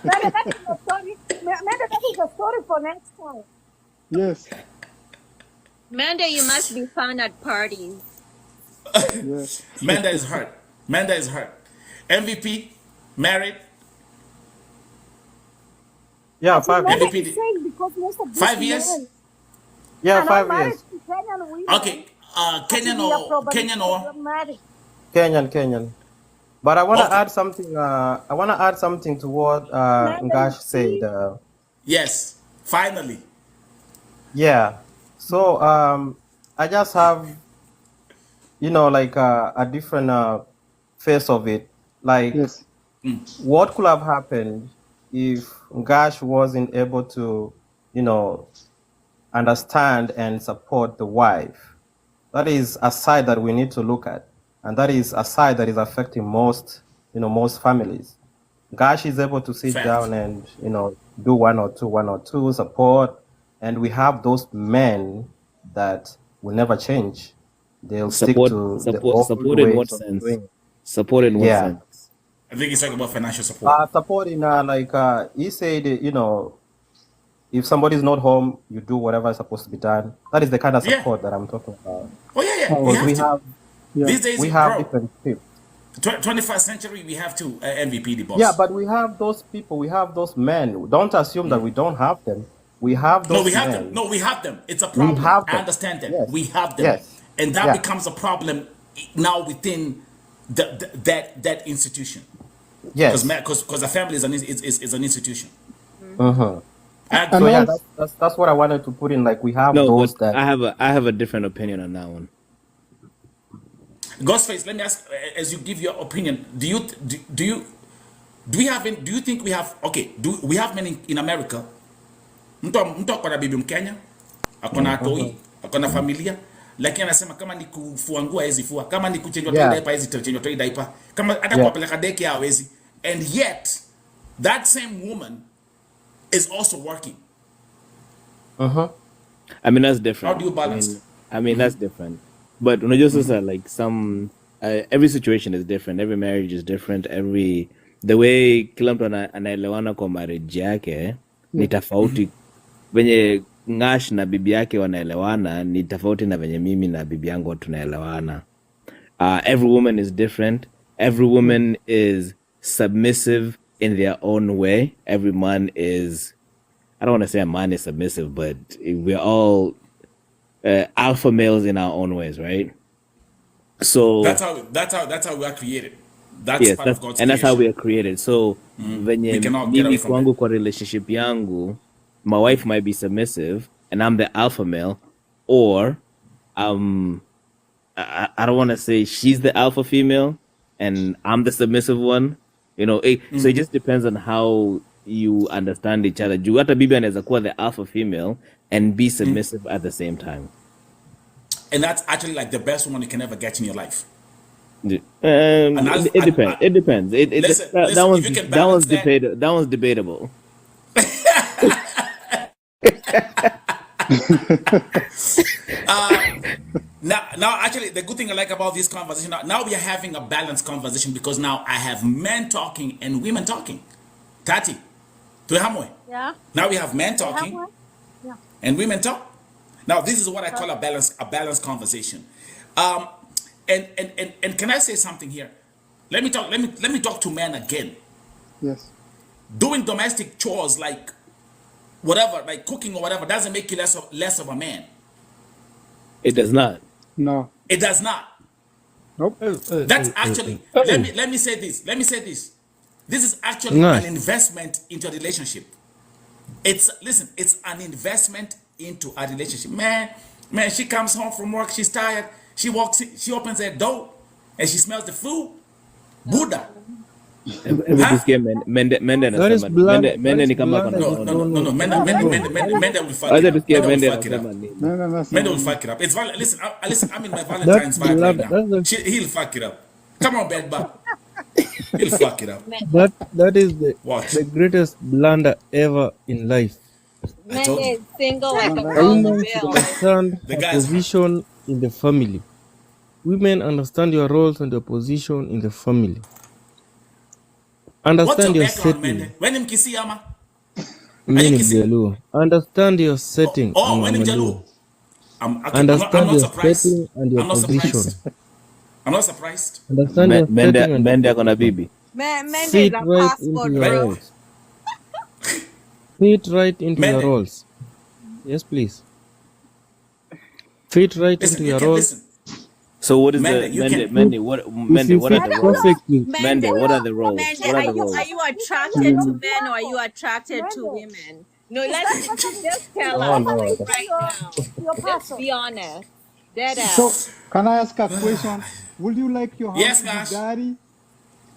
Manda, that is a story. Manda, that is a story for next time. yes, Manda, you must be found at parties. yeah, Manda is hurt. Manda is hurt. MVP, married. Yeah, I think 5 years. Manda MVP, is saying because most of these 5 years. men Yeah, are not 5 years. married to Kenyan Okay. women. I think Kenyan we are or probably Kenyan or problematic. Kenyan. But I want to okay. add something. I want to add something to what Manda, you Ngash said. see, Yes. Finally. Yeah. So I just have like a different face of it. Like, yes, what could have happened if Ngash wasn't able to, understand and support the wife? That is a side that we need to look at, and that is a side that is affecting most families. Gash is able to sit Fact. down and do one or two support, and we have those men that will never change. They'll stick to the old Support in ways what of sense? doing it. Support in what Yeah, sense? I think he's talking about financial support. support in like he said, if somebody's not home, you do whatever is supposed to be done. That is the kind of Yeah. support that I'm talking about. Oh yeah, yeah. We power. Because have to. Yeah, These days, we have bro. different people. 21st century, we have to MVP the Yeah, boss. but we have those people, we have those men. Don't assume that we don't have them. We have No, we those have them. men. No, we have them. It's a We problem. have I them. understand that. Yes. We have them, Yes. and that Yeah. becomes a problem now within that institution. Yes. Because the family is an institution. Uh-huh. I and So agree. yeah, also, that's what I wanted to put in. Like, we have No, but those that I have a different opinion on that one. Ghostface, let me ask, as you give your opinion, do you think we have, okay, do we have men in America? Mtu ako na bibi Mkenya, ako na toi, ako na familia, lakini anasema kama ni kufua nguo hawezi fua, kama ni kuchange toi yeah, diaper hawezi change toi diaper, kama hata yeah. kuwapeleka deki hawezi. And yet that same woman is also working. Uh-huh. I mean, that's How different. do you balance? I mean, that's different. But unajua sasa, like every situation is different. Every marriage is different. The way kila mtu anaelewana kwa marriage yake ni tofauti. Venye Ngash na bibi yake wanaelewana ni tofauti na venye mimi na bibi yangu tunaelewana. Every woman is different. Every woman is submissive in their own way. Every man is, I don't want to say a man is submissive, but we're all alpha males in our own ways, right? So That's how we are created. That's yes, part of God's that's how creation. we are created. So We venye cannot get away mimi from kwangu it. kwa relationship yangu, my wife might be submissive and I'm the alpha male, or I don't want to say she's the alpha female and I'm the submissive one. So it just depends on how you understand each other. Juu hata bibi anaweza kuwa the alpha female and be submissive at the same time. And that's actually like the best woman you can ever get in your life. It depends. It depends. Listen, if you can that one's balance that. debatable. That one's debatable. Now, actually, the good thing I like about this conversation, now we are having a balanced conversation because now I have men talking and women talking. Tati, tuhamwe. yeah, Now we have men talking yeah. and women talk. Now this is what I call a balanced conversation. And can I say something here? Let me talk to men again. yes, Doing domestic chores like whatever, like cooking or whatever, doesn't make you less of a man. It does not. no, It does not. nope, That's actually let me say this. Let me say this. This is actually Nice. an investment into a relationship. It's an investment into a relationship. Man, she comes home from work, she's tired. She walks in, she opens that door and she smells the food. Buddha. This game, men That is blunt. men ni kama That kuna is No. blunt. Men will fuck Acha it up. tusikie Men will men fuck it up. anasema nini. no, that's Men not will it. fuck it up. It's listen, I'm in my Valentine's That's vibe right blunt. now. That's He'll fuck it up. Come on, bad boy. He'll fuck it up. that is Watch. the greatest blunder ever in life. I told Mende you. is single I like don't a like A that. dollar woman should bill. understand The her guy's right. position in the family. Women, understand your roles and your position in the family. What's Understand your your background, man? setting. When him Kisi Yama? Are you Many Kisi? Jalu. Understand your Oh, setting. oh, when I'm him a Luo. Jalu? I'm okay. I'm Understand not your surprised. setting and your I'm not surprised. position. I'm not surprised. Understand your setting and your Mende akona position. bibi. Mende is Fit a right into passport your Right? bro. roles. Fit right into your Mende, roles. Yes, please. Fit right into listen, you your can roles. listen. So what is the Mende, you can. If Mende? you What are fit the Mende, roles? perfectly, Mende, what are the roles? Mende, What are the are roles? you these are your attracted to you, men or are you platform. attracted to Mende, women? No, is let's that person just is tell that Oh us person like Lord. even right now. your Just person? be honest. Dead ass. So can I ask a question? Would you like your house Yes, to be Nash. dirty?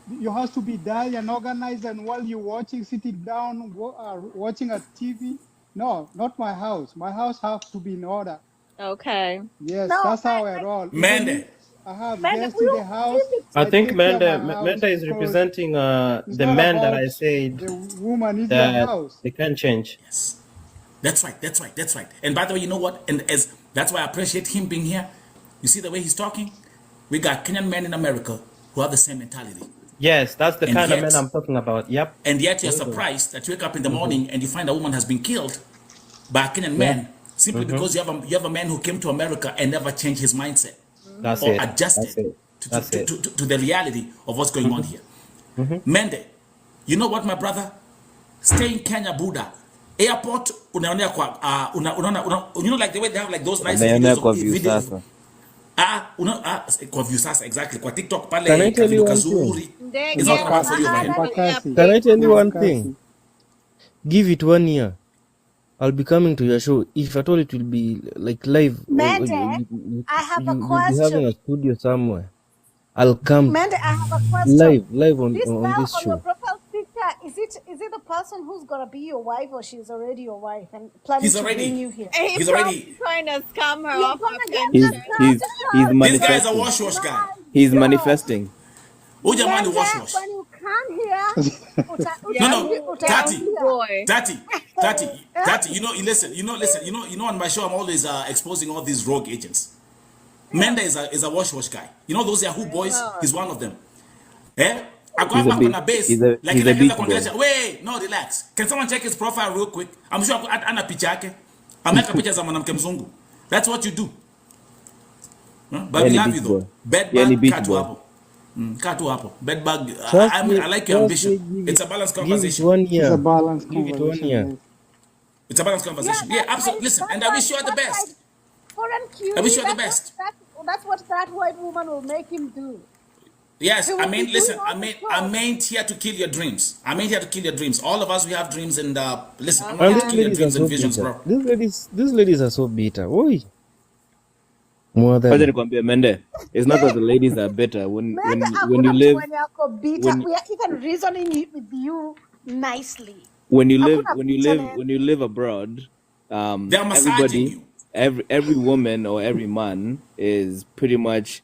Your house to be dirty and organized, and while you're watching, sitting down, watching a TV? No, not my house. My house have to be in order. Okay. Yes, No, that's how I roll. Even if Mende. I have Mende, guests in the house, if it's I I think take care of my Menda house is because representing it's the not man that about I said the woman, is your that house. they can change. Yes. That's right. That's right. That's right. And by the way, you know what? And as that's why I appreciate him being here. You see the way he's talking? We got Kenyan men in America who have the same mentality. Yes, that's the And kind of man yet, I'm talking about. Yep. you're Those are- surprised that you wake up in the Mhm. morning and you find a woman has been killed by a Kenyan Yeah. man simply hmm because you have a man who came to America and never changed his mindset That's or it. adjusted That's it. That's it. to the reality of what's going on hmm here. hmm Mende, you know what, my brother? Stay in Kenya, Buddha. Airport, unaonea kwa, you know, like the way they have like those nice Naionea videos of kwa view video. sasa. Kwa view sasa, exactly. Kwa TikTok can I pale, ka tell you video one thing? kazuri. It's not Ndege gonna work for you Embakasi, over unaanza here. ni Embakasi, Can I airplane tell you one crash. thing? Embakasi. Give it 1 year. I'll be coming to your show. If at all it will be like live, or Mende, I have a you'll be having a question. studio somewhere. I'll come Mende, I have a question. live This on girl this on your show. profile picture, is it the person who's gonna be your wife, or she's already your wife and planning He's to bring already, you here? And he he's probably already. trying to scam her You're off her gonna get He's this pension. girl he's to he's come This guy here. is a manifesting. wash wash guy. My He's God, manifesting. Ujamani Mende, wash wash. when you come here, No, no, Tati, Yahoo boy. Tati, Tati, Eh? Tati. You know. On my show, I'm always exposing all these rogue agents. Menda is a wash wash guy. You know those Yahoo boys. Lord. He's one of them. Eh? I go He's a back on beach. a base. Like He's a in the beach boy. congregation. Wait, no, relax. Can someone check his profile real quick? I'm sure ana picha yake. Ameweka picha za mwanamke mzungu. That's what you do. Huh? But we Yani love beach you though. boy. Bed Yani bug, beach cat boy. hapo. Cat hapo. Bed bug. Trust I me, like your ambition. give It's a balanced it conversation. one It's a year. balanced Give it 1 conversation, year. yes. It's a balanced Yeah, conversation. Yeah, absolutely. Listen, and I wish you all the that's why best. foreign I wish cutie. you all the best. That's what that white woman will make him do. Yes, He I will be mean, doing listen, all the I'm chores. ain't here to kill your dreams. I'm ain't here to kill your dreams. All of us, we have dreams, and listen, I'm not And here these to kill your ladies are dreams and so visions, bitter. bro. These ladies are so bitter. Oi. More Wacha than nikwambie Mende. It's not that the ladies are better. Mende, When you hakuna mtu live mwenye ako bitter. when We are even reasoning with you nicely. when you live Hakuna when you live bitterness. when you live abroad, They're massaging everybody, you. every woman or every man is pretty much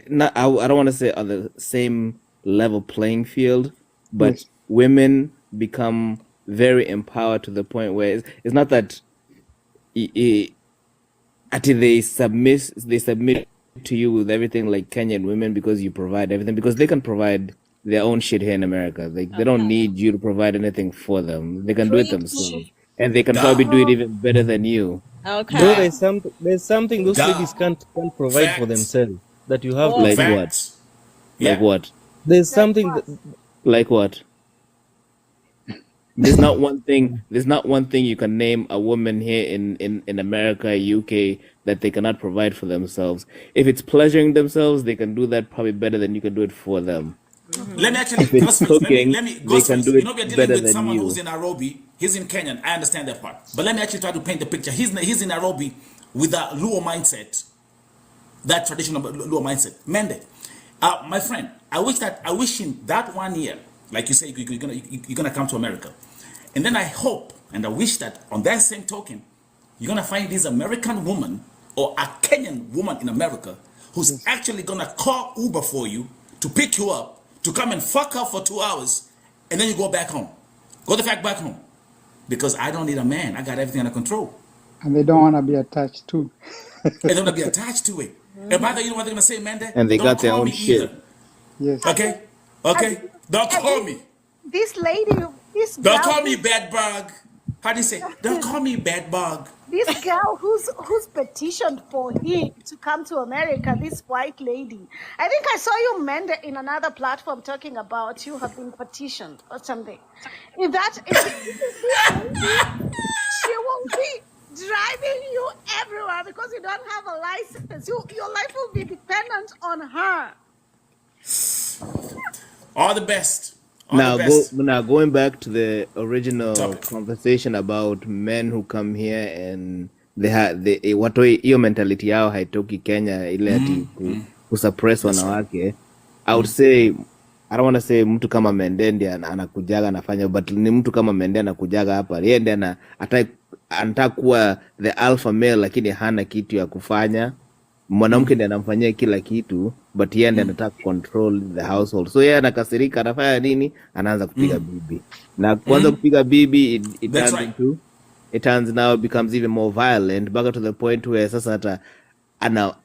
not. I don't want to say on the same level playing field, but Yes. women become very empowered to the point where it's not that until they submit to you with everything like Kenyan women because you provide everything because they can provide their own shit here in America. Like they don't Okay. need you to provide anything for them. They can do it themselves. Preach. And they can Duh. probably do it even better than you. though Okay. Duh. there's something those Duh. ladies can't provide for Facts. themselves that you have to What? Like do. what? Facts. Like Yeah. what? There's Like something what? that Like what? There's not one thing. There's not one thing you can name a woman here in America, UK, that they cannot provide for themselves. If it's pleasuring themselves, they can do that probably better than you can do it for them. Let me actually, If it's Ghostface, cooking, let me, they can Ghostface. do You it know, we're dealing better with than someone who's you. in Nairobi. He's in Kenyan. I understand that part. But let me actually try to paint the picture. He's in Nairobi with a Luo mindset, that traditional Luo mindset. Mende, my friend, I wish in that 1 year, like you say, you're gonna come to America. And then I hope and I wish that on that same token, you're gonna find this American woman or a Kenyan woman in America who's Yes. actually gonna call Uber for you to pick you up, to come and fuck up for 2 hours, and then you go back home. Go the fact back home. because I don't need a man. I got everything under control. And they don't want to be attached too. And don't be attached to it. And by the way, you know what they're gonna say, man? And they Don't got their call own me shit. either. Yes. Okay? And, Okay? Don't and call me. this lady, this Don't girl, call me bad bug. How do you say? Don't call me bad bug. this girl who's petitioned for him to come to America, this white lady. I think I saw you, Mende, in another platform talking about you have been petitioned or something. If this is this lady, she will be driving you everywhere because you don't have a license. Your life will be dependent on her. All the best. All the best. Now going back to the original Topic. conversation about men who come here and watu hiyo mentality yao haitoki Kenya ile ati kusuppress That's right. wanawake. I would say I don't want to say mtu kama Mendendi anakujaga anafanya, but ni mtu kama Mende anakujaga hapa yeye ndiye anataka kuwa the alpha male, lakini hana kitu ya kufanya. Mwanamke ndiye anamfanyia kila kitu, but yeye ndiye anataka control the household. So yeye anakasirika, anafanya nini? Anaanza kupiga bibi. Na kwanza kupiga bibi, That's right. it turns now becomes even more violent, back to the point where sasa hata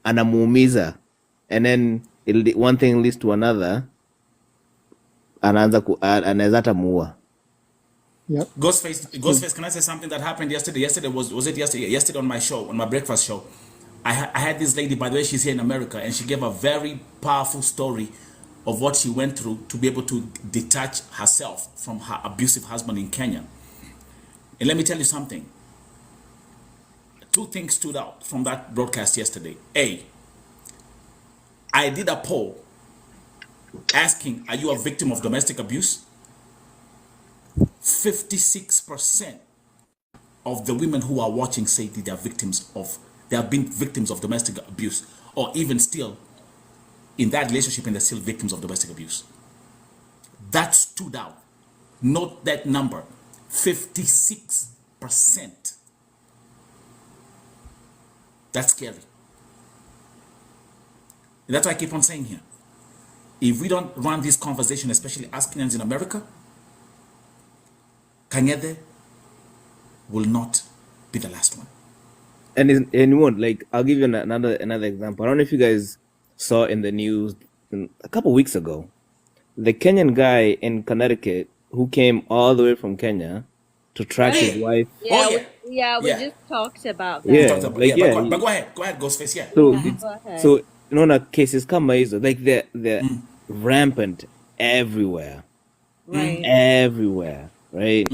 anamuumiza, and then one thing leads to another, anaweza hata muua. Yep. Ghostface, can I say something that happened yesterday? Yesterday was it yesterday? Yesterday on my show, on my breakfast show, I had this lady, by the way, she's here in America, and she gave a very powerful story of what she went through to be able to detach herself from her abusive husband in Kenya. And let me tell you something. Two things stood out from that broadcast yesterday. A, I did a poll asking, are you a victim of domestic abuse? 56% of the women who are watching say that they have been victims of domestic abuse, or even still in that relationship and they're still victims of domestic abuse. That stood out. Note that number, 56%. That's scary. And that's why I keep on saying here, if we don't run this conversation, especially as Kenyans in America, Kangethe will not be the last one. And it won't. Like, I'll give you another example. I don't know if you guys saw in the news a couple weeks ago, the Kenyan guy in Connecticut who came all the way from Kenya to track his wife. Yeah, we just talked about that. Yeah, But go ahead, Ghostface. Yeah. So Go ahead. so unaona cases kama hizo, like they're rampant everywhere. Right. Everywhere, right?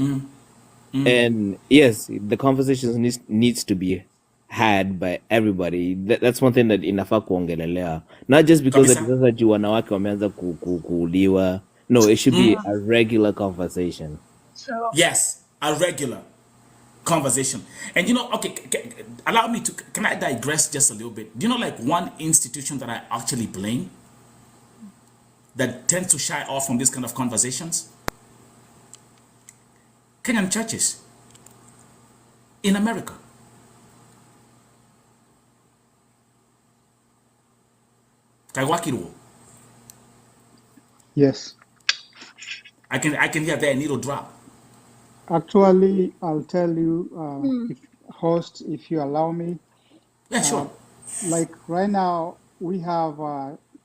And yes, the conversations needs to be had by everybody. That's one thing that inafaa kuongelelea, not just because Kabisa. sasa juu wanawake wameanza kuuliwa. No, it should be a regular conversation. Yes, a regular conversation. And you know, okay, allow me to, can I digress just a little bit? Do you know, like, one institution that I actually blame that tends to shy off from this kind of conversations? Kenyan churches in America. Kaiwakiruo. Yes. I can hear their needle drop. Actually, I'll tell you, host, if you allow me. Yeah, sure. Like right now, we have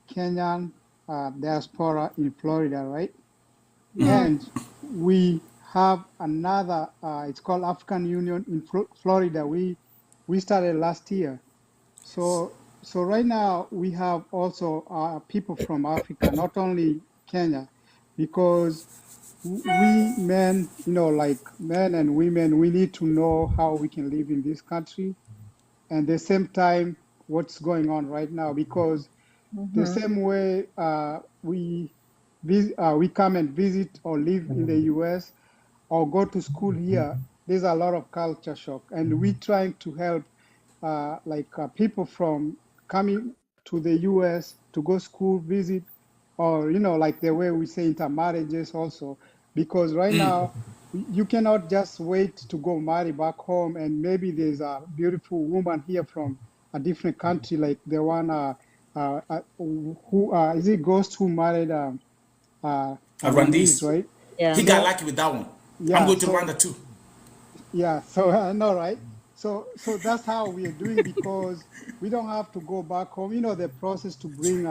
Kenyan diaspora in Florida, right? And we have another, it's called African Union in Florida. We started last year. So right now we have also people from Africa, not only Kenya, because we men, like men and women, we need to know how we can live in this country, and the same time what's going on right now, because the same way we come and visit or live in the US or go to school here, there's a lot of culture shock, and we trying to help people from coming to the US to go school, visit, or like the way we say intermarriages also, because right now you cannot just wait to go marry back home, and maybe there's a beautiful woman here from a different country, like the one who is it Ghost who married Rwandese, Rwandese. right? Yeah. He got lucky with that one. Yeah, I'm going to Rwanda too. Yeah, so I know, right? So that's how we are doing because we don't have to go back home. You know, the process to bring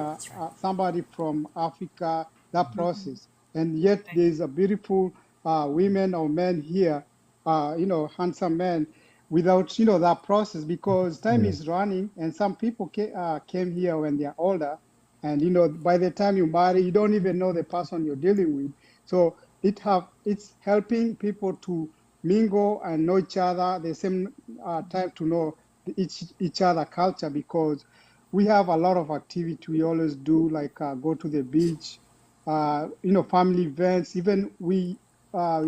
somebody from Africa, that process, and yet there's a beautiful women or men here, handsome men, without that process because time Yeah. is running, and some people came here when they're older, and by the time you marry, you don't even know the person you're dealing with. So it's helping people to mingle and know each other the same time to know each other culture because we have a lot of activity we always do like go to the beach, family events. Even we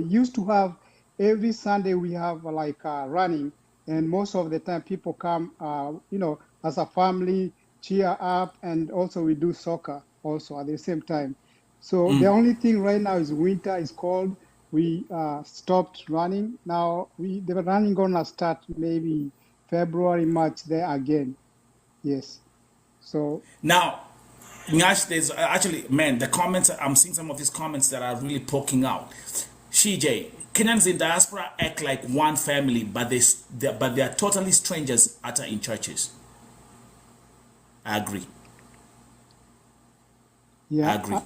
used to have every Sunday we have like running, and most of the time people come as a family cheer up, and also we do soccer also at the same time. So the only thing right now is winter is cold. We stopped running. Now the running gonna start maybe February, March there again. Yes. So Now, Nyash, there's actually, man, the comments, I'm seeing some of these comments that are really poking out. CJ, Kenyans in diaspora act like one family, but they are totally strangers in churches. I agree. I yeah, agree.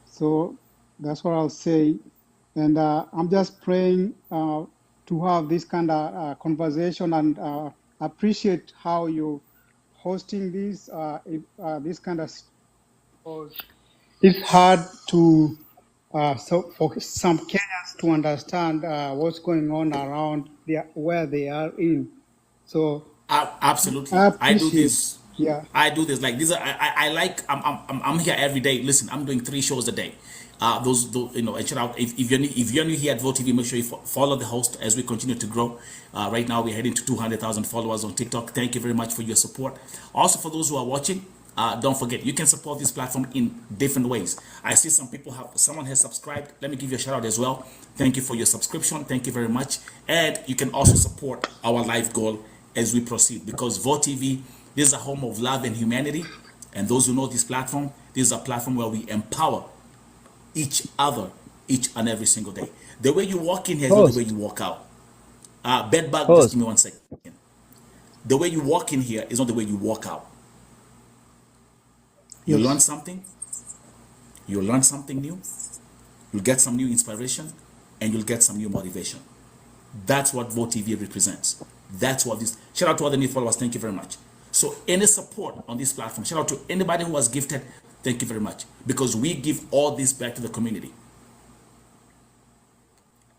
so that's what I'll say. And I'm just praying to have this kind of conversation and appreciate how you hosting this kind of because it's hard to so for some Kenyans to understand what's going on around where they are in. So Absolutely. I I do appreciate, this. yeah, I do this. Like these are. I like. I'm here every day. Listen, I'm doing 3 shows a day. Those and shout out if you're new here at Vote TV, make sure you follow the host as we continue to grow. Right now we're heading to 200,000 followers on TikTok. Thank you very much for your support. Also for those who are watching, don't forget you can support this platform in different ways. I see someone has subscribed. Let me give you a shout out as well. Thank you for your subscription. Thank you very much. And you can also support our life goal as we proceed because Vote TV, this is a home of love and humanity. And those who know this platform, this is a platform where we empower each other each and every single day. The way you walk in here is not the way you Host, walk out. Bedbug, just give host, me 1 second. The way you walk in here is not the way you walk out. You learn yes, something, you'll learn something new, you'll get some new inspiration, and you'll get some new motivation. That's what Vote TV represents. That's what this. Shout out to all the new followers. Thank you very much. So any support on this platform, shout out to anybody who was gifted. Thank you very much because we give all this back to the community.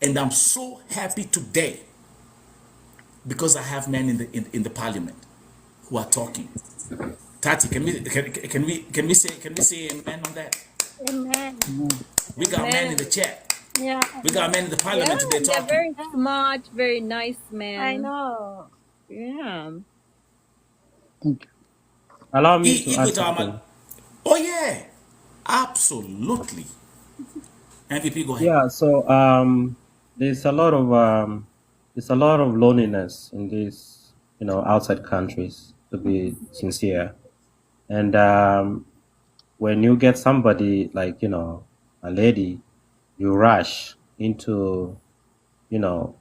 And I'm so happy today because I have men in the parliament who are talking. Tati, can we say amen on that? Amen. We got men in the Amen. chat. Yeah, We got men in the Yeah, parliament today they're talking. very smart, very nice I men. know. Yeah. thank you. Allow me to add Equitamal. something. Oh yeah, absolutely. MVP, go ahead. Yeah, so there's a lot of loneliness in these, outside countries, to be sincere. And when you get somebody like, a lady, you rush into, you know,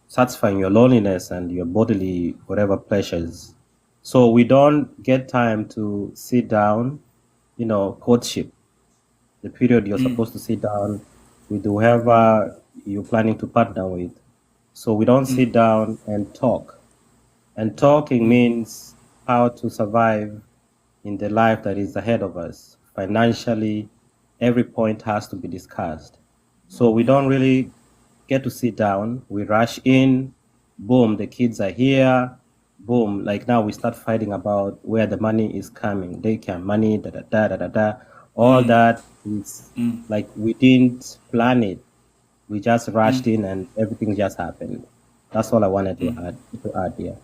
satisfying your loneliness and your bodily whatever pleasures. So we don't get time to sit down, courtship, the period you're supposed to sit down with whoever you're planning to partner with. So we don't sit down and talk. And talking means how to survive in the life that is ahead of us. Financially, every point has to be discussed. So we don't really get to sit down. We rush in, boom, the kids are here, boom. Like now we start fighting about where the money is coming. Daycare money, da da da da da da. All that is like we didn't plan it. We just rushed in and everything just happened. That's all I wanted to add here.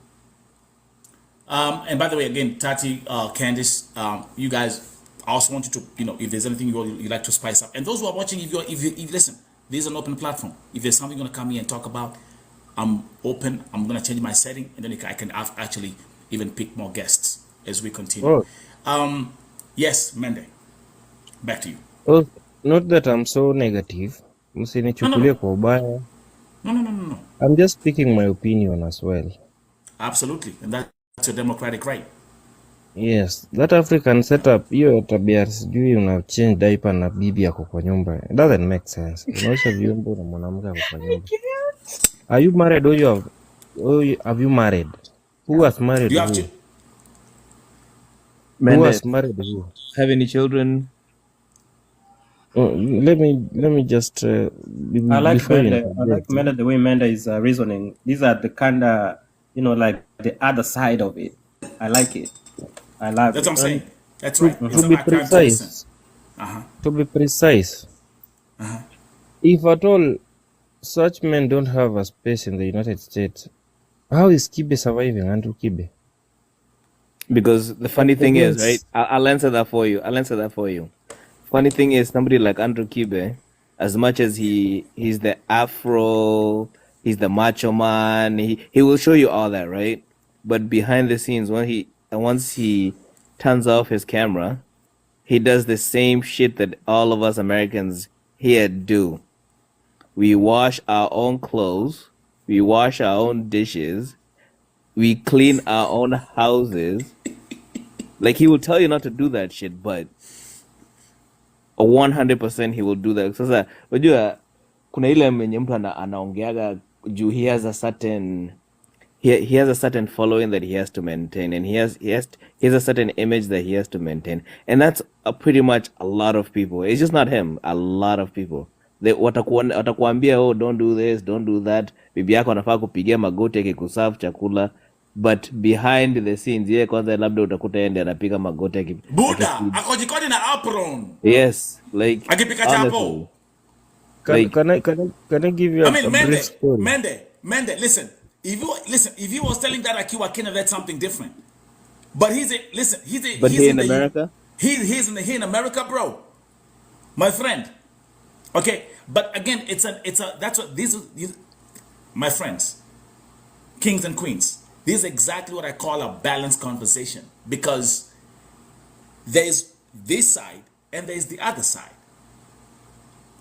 And by the way, again, Tati, Candice, you guys, I also want you to, if there's anything you like to spice up, and those who are watching, if listen, this is an open platform. If there's something you're gonna come here and talk about, I'm open. I'm gonna change my setting, and then I can actually even pick more guests as we continue. host, Yes, Mende, back to you. host. Not that I'm so negative. No, no, Msinichukulie no. kwa ubaya. No. I'm just speaking my opinion as well. Absolutely. And that's your democratic right. Yes, that African setup, hiyo tabia sijui una change diaper na bibi ako kwa nyumba. It doesn't make sense. Unaosha vyombo na mwanamke ako kwa nyumba. Are you married or have you married? Who has married Do you have who? Who Mende, has married who? have any children? Let me just I like before you Mende. I like interject. Mende the way Mende is reasoning. These are the kind of, like the other side of it. I like it. I love That's it. what I'm saying. That's To, right. It's to be about time to listen. precise, if at all such men don't have a space in the United States, how is Kibe surviving, Andrew Kibe? Because the funny thing is, right? Against I'll answer that for you. Funny thing is, somebody like Andrew Kibe, as much as he's the Afro, he's the macho man, he will show you all that, right? But behind the scenes, once he turns off his camera, he does the same shit that all of us Americans here do. We wash our own clothes, we wash our own dishes, we clean our own houses. Like, he will tell you not to do that shit, but 100% he will do that. Sasa unajua kuna ile mwenye mtu anaongeaga juu he has a certain he has a certain following that he has to maintain, and he has a certain image that he has to maintain, and that's pretty much a lot of people. It's just not him. A lot of people, they watakuambia, oh, don't do this, don't do that. Bibi yako anafaa kupigia magoti akikuserve chakula, but behind the scenes yeye kwanza labda utakuta yeye ndiye anapiga magoti Buddha, ako jikoni na apron. yes, like Akipika chapo. honestly, can, like can I give you I mean, a brief story? Mende, listen. If he was telling that Akiwa Kenya, that's something different. But he's here in in the America, he's in America, bro. My friend. Okay, but again, that's what my friends, kings and queens. This is exactly what I call a balanced conversation, because there's this side and there's the other side.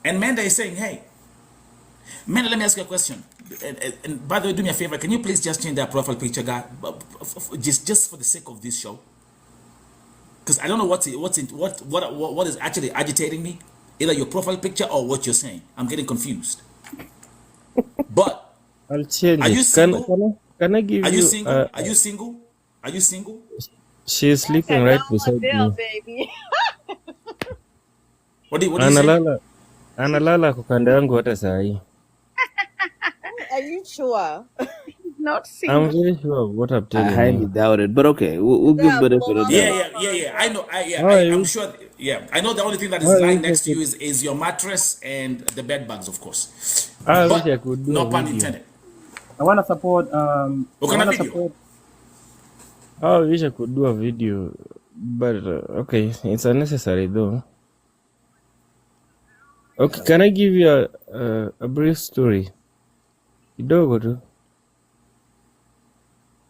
And Manda is saying, hey, Manda, let me ask you a question. And by the way, do me a favor. Can you please just change that profile picture, guy? Just for the sake of this show, because I don't know what is actually agitating me. Either your profile picture or what you're saying. I'm getting confused. But I'll change are you it. single? Can I give Are you you? single? Are you single? Are you single? She's sleeping right beside me. Baby. What do you say? Analala kwa kando yangu hata saa hii. Are you sure? Not I'm single. very sure of what I'm I telling highly you. doubt it, but okay, we'll give benefit of the doubt. Yeah. I know. How are I'm you? sure. Yeah, I know the only thing that How is I lying wish I next to you could. is your mattress and the bed bugs, of course. I wish I But could do no a pun video. intended. I want to support. What kind of video? I wish I could do a video, but okay, it's unnecessary though. Okay, can I give you a brief story? Kidogo tu.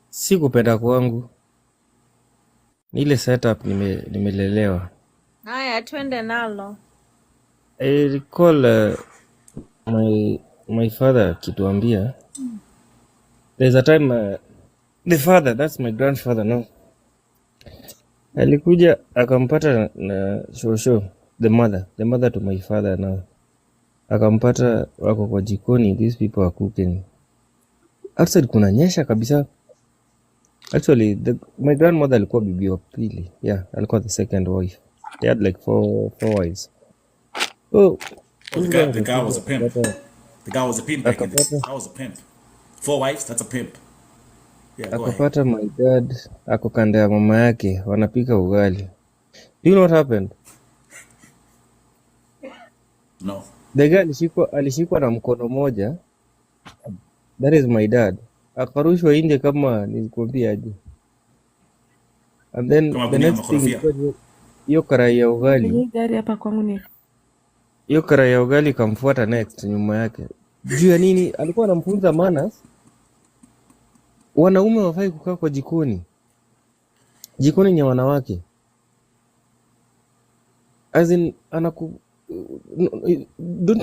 Si kupenda kwangu. Ni ile setup nimelelewa. Haya, twende nalo. I recall my father akituambia, there's a time the father, that's my grandfather no, alikuja akampata na shosho, the mother to my father now, akampata wako kwa jikoni, these people are cooking outside, kuna nyesha kabisa. Actually my grandmother alikuwa bibi wa pili, yeah, alikuwa the second wife. They had like four wives. Oh, Oh, this guy the guy was akakuja a pimp. akapata The guy was a pimp back in the. akapata I was a pimp. 4 wives. That's a pimp. Yeah, go ahead. akapata my dad ako kando ya mama yake wanapika ugali. Do you know what happened? No. The guy alishikwa na mkono moja, that is my dad, akarushwa nje kama nilikwambia aje. And then Kama the gunia next thing makorofia. ilikuwa hiyo karai ya ugali, Hii gari hapa kwangu ni hiyo karai ya ugali ikamfuata next nyuma yake. Juu ya nini? Alikuwa anamfunza manners, wanaume wafai kukaa kwa jikoni. Jikoni ni ya wanawake. As in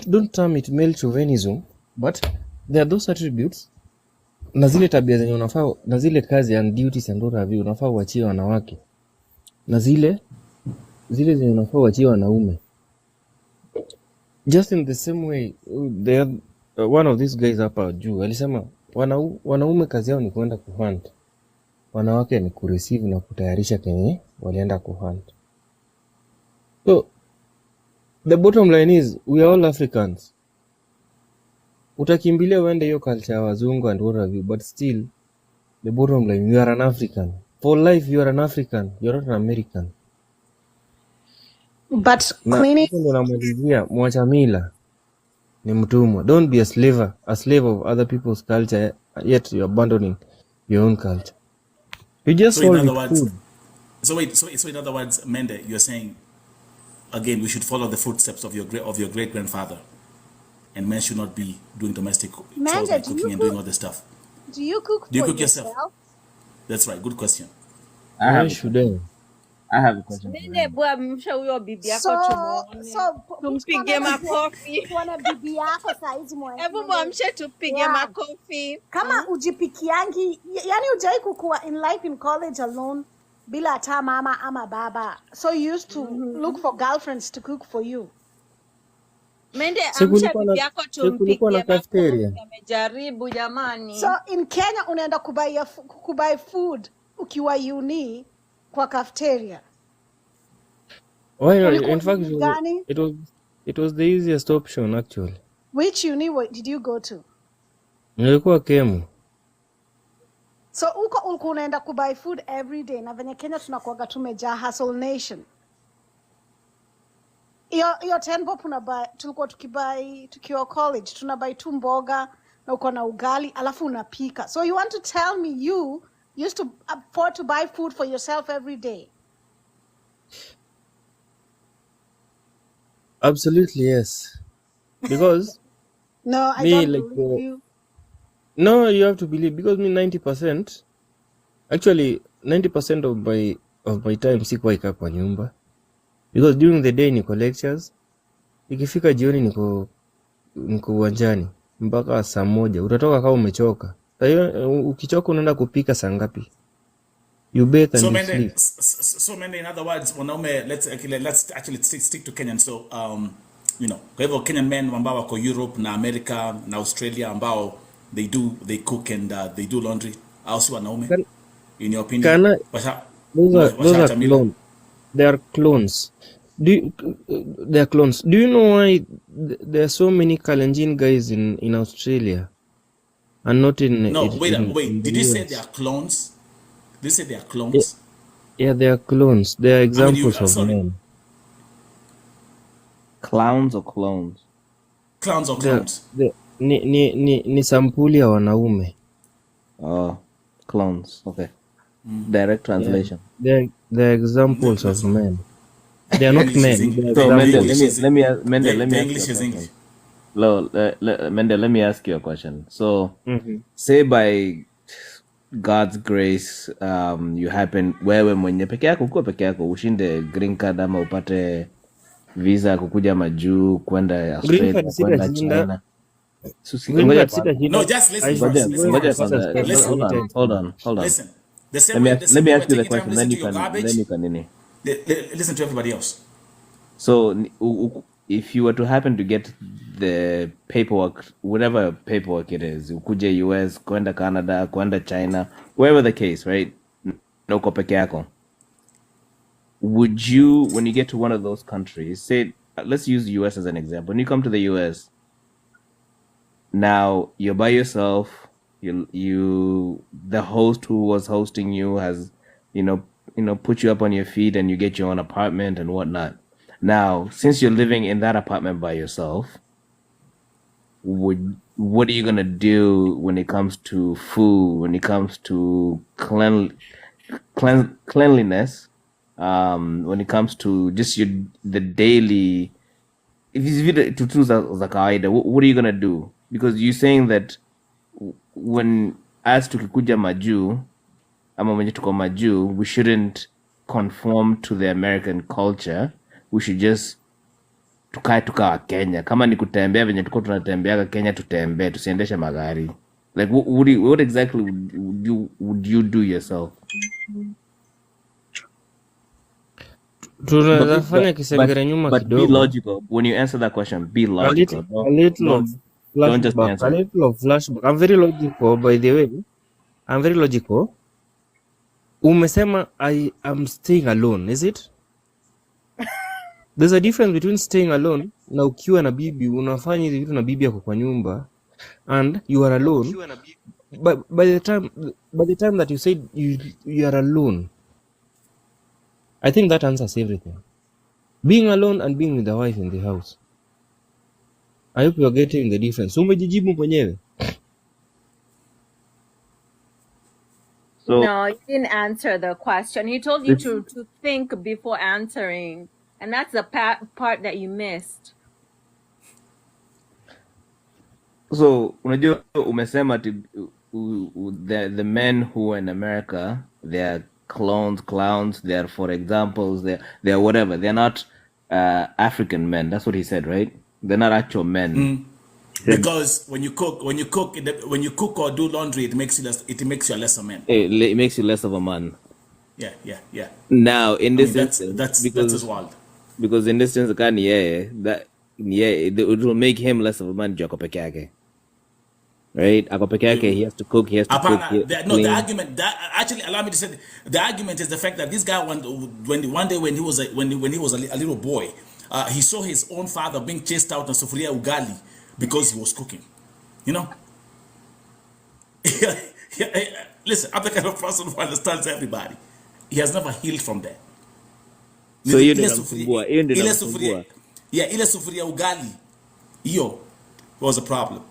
don't term it male chauvinism, but there are those attributes na zile tabia zenye unafaa na zile kazi and duties and what have you unafaa uachie wanawake na zile zenye unafaa uachie wanaume. Just in the same way one of these guys hapa juu alisema wanaume kazi yao ni kuenda kuhunt, wanawake ni kureceive na kutayarisha kenye walienda kuhunt. So the bottom line is we are all Africans. Utakimbilia uende hiyo culture ya wazungu and what have you, but still the bottom line, you are an African. For life you are an African, you are not an American. But Na cleaning, hapo ndo namalizia, mwacha mila ni mtumwa. Don't be a slave of other people's culture, yet you're abandoning your own culture. You just So in solve other it words, food. so in other words, Mende, you're saying again we should follow the footsteps of your great grandfather, and men should not be doing domestic chores Manda, like cooking and doing all this stuff. do you cook Do you for cook yourself? yourself? That's right. Good question. I Why have a should question. I? I have a question for Mende, him. bwa msha huyo bibi yako So tumuone, tumpige makofi. tuone bibi yako saizi Hebu mwamshe tupige Yeah. makofi. Kama ujipikiangi, yani ujai kukua in life in college alone bila hata mama ama baba. So you used to look for girlfriends to cook for you. Mende, Si amsha kulikuwa bibi na yako kulikuwa na tumpigie cafeteria. makofi. Amejaribu jamani. So in Kenya unaenda kubuy food ukiwa uni kwa cafeteria. Why not? Ulikuwa In fact, uni gani? it was the easiest option actually. Which uni did you go to? Nilikuwa Kemu. So uko ulikuwa unaenda kubuy food every day na venye Kenya tunakuaga tumejaa hustle nation. Iyo 10 bob tulikuwa tukibuy tukiwa college tunabuy tu mboga na uko na ugali alafu unapika. So you want to tell me you used to afford to buy food for yourself every day? Absolutely yes. Because No, I me don't like believe you. no, you have to believe because me 90% actually 90% of my time sikuwa ikaa kwa nyumba because during the day niko lectures, ikifika jioni niko uwanjani mpaka saa 1. Utatoka kama umechoka. Kwa hiyo ukichoka unaenda kupika saa ngapi? You bathe and So you Mende, sleep. in other words, wanaume, let's actually stick to Kenyan. So kwa hivyo Kenyan men ambao wako Europe na America na Australia ambao they cook and they do laundry, au si wanaume in your opinion? Kana those are clones. They are clones. They are clones. Do you know why there are so many Kalenjin guys in Australia and not in No, wait. in Did the you say US? they are clones? Did you say they are clones? Yeah, they are clones. They are I mean, examples of sorry, men. Clowns or clones? clowns or They are- clones? they- ni sampuli ya wanaume. Oh, clones. Okay. Direct translation. They're examples of men. They are not English is men. English. They're So Mende, examples. let me ask The you a English is question. English. Mende, let me ask you a question. So, Mhm. say by God's grace, you happen wewe mwenye peke yako uko peke yako ushinde green card ama upate visa kukuja majuu kwenda Green Australia card kwenda sitashinda. China. Green Ngoja card kwanza. sitashinda. No, just listen I should first. Ngoja be Listen going ngoja to first. pass a kwanza. status Listen. anytime Hold soon. on. Listen. The same Let me way, ask, let me we're ask you the taking time to question, then listen you to your can garbage. nini. Listen to everybody else. So if you were to happen to get the paperwork, whatever paperwork it is, ukuje US, kwenda Canada, kwenda China, wherever the case, right? Na uko peke yako. Would you, when you get to one of those countries, say, let's use US as an example. When you come to the US, now you're by yourself. The host who was hosting you has, put you up on your feet, and you get your own apartment and whatnot. Now, since you're living in that apartment by yourself, what are you gonna do when it comes to food? When it comes to cleanliness? When it comes to just the daily, if hizi vitu tu za kawaida, what are you gonna do? Because you're saying that when as tukikuja majuu ama mwenye tuko majuu, we shouldn't conform to the American culture. We should just tukae tukawa Kenya. Kama ni kutembea venye tuko tunatembeaga Kenya, tutembee, tusiendeshe magari. Like what exactly would you do yourself? Tunaweza fanya kisengere nyuma But be kidogo. logical when you answer that question. Be A logical. little of Don't just flashback. A answer. little of flashback. I'm very logical, by the way. I'm very logical. Umesema I am staying alone, is it? There's a difference between staying alone na ukiwa na bibi unafanya hizi vitu na bibi yako kwa nyumba and you are alone. But by the time that you said you are alone, I think that answers everything. Being alone and being with the wife in the house. I hope you are getting the difference. Umejijibu mwenyewe. So No, you didn't answer the question. He told you to think before answering. And that's the part that you missed. so unajua umesema the men who are in America, they are clowns, they are for examples, they are whatever. They're not African men. That's what he said, right? They're not actual men. Because when you cook or do laundry, it makes you a lesser man. It makes you less of a man. Yeah. Now in this That's instance, that's his wild. because in this instance, it will make him less of a man. Ako peke yake, right? Ako peke yake, he has to cook. He has to cook. The argument that actually allow me to say the argument is the fact that this guy one day when he was a little boy, he saw his own father being chased out on sufuria ugali because he was cooking. You know. Listen, I'm the kind of person who understands everybody. He has never healed from that. So hiyo ndio namsumbua. Ile sufuria ugali. Hiyo was a problem.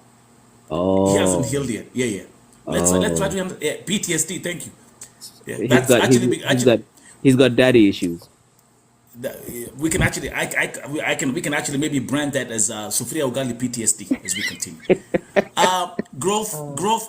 Oh. He hasn't healed yet. Yeah. Let's try to PTSD. Thank you. Yeah, He's got daddy issues. We can actually we can actually maybe brand that as sufuria ugali PTSD as we continue. Growth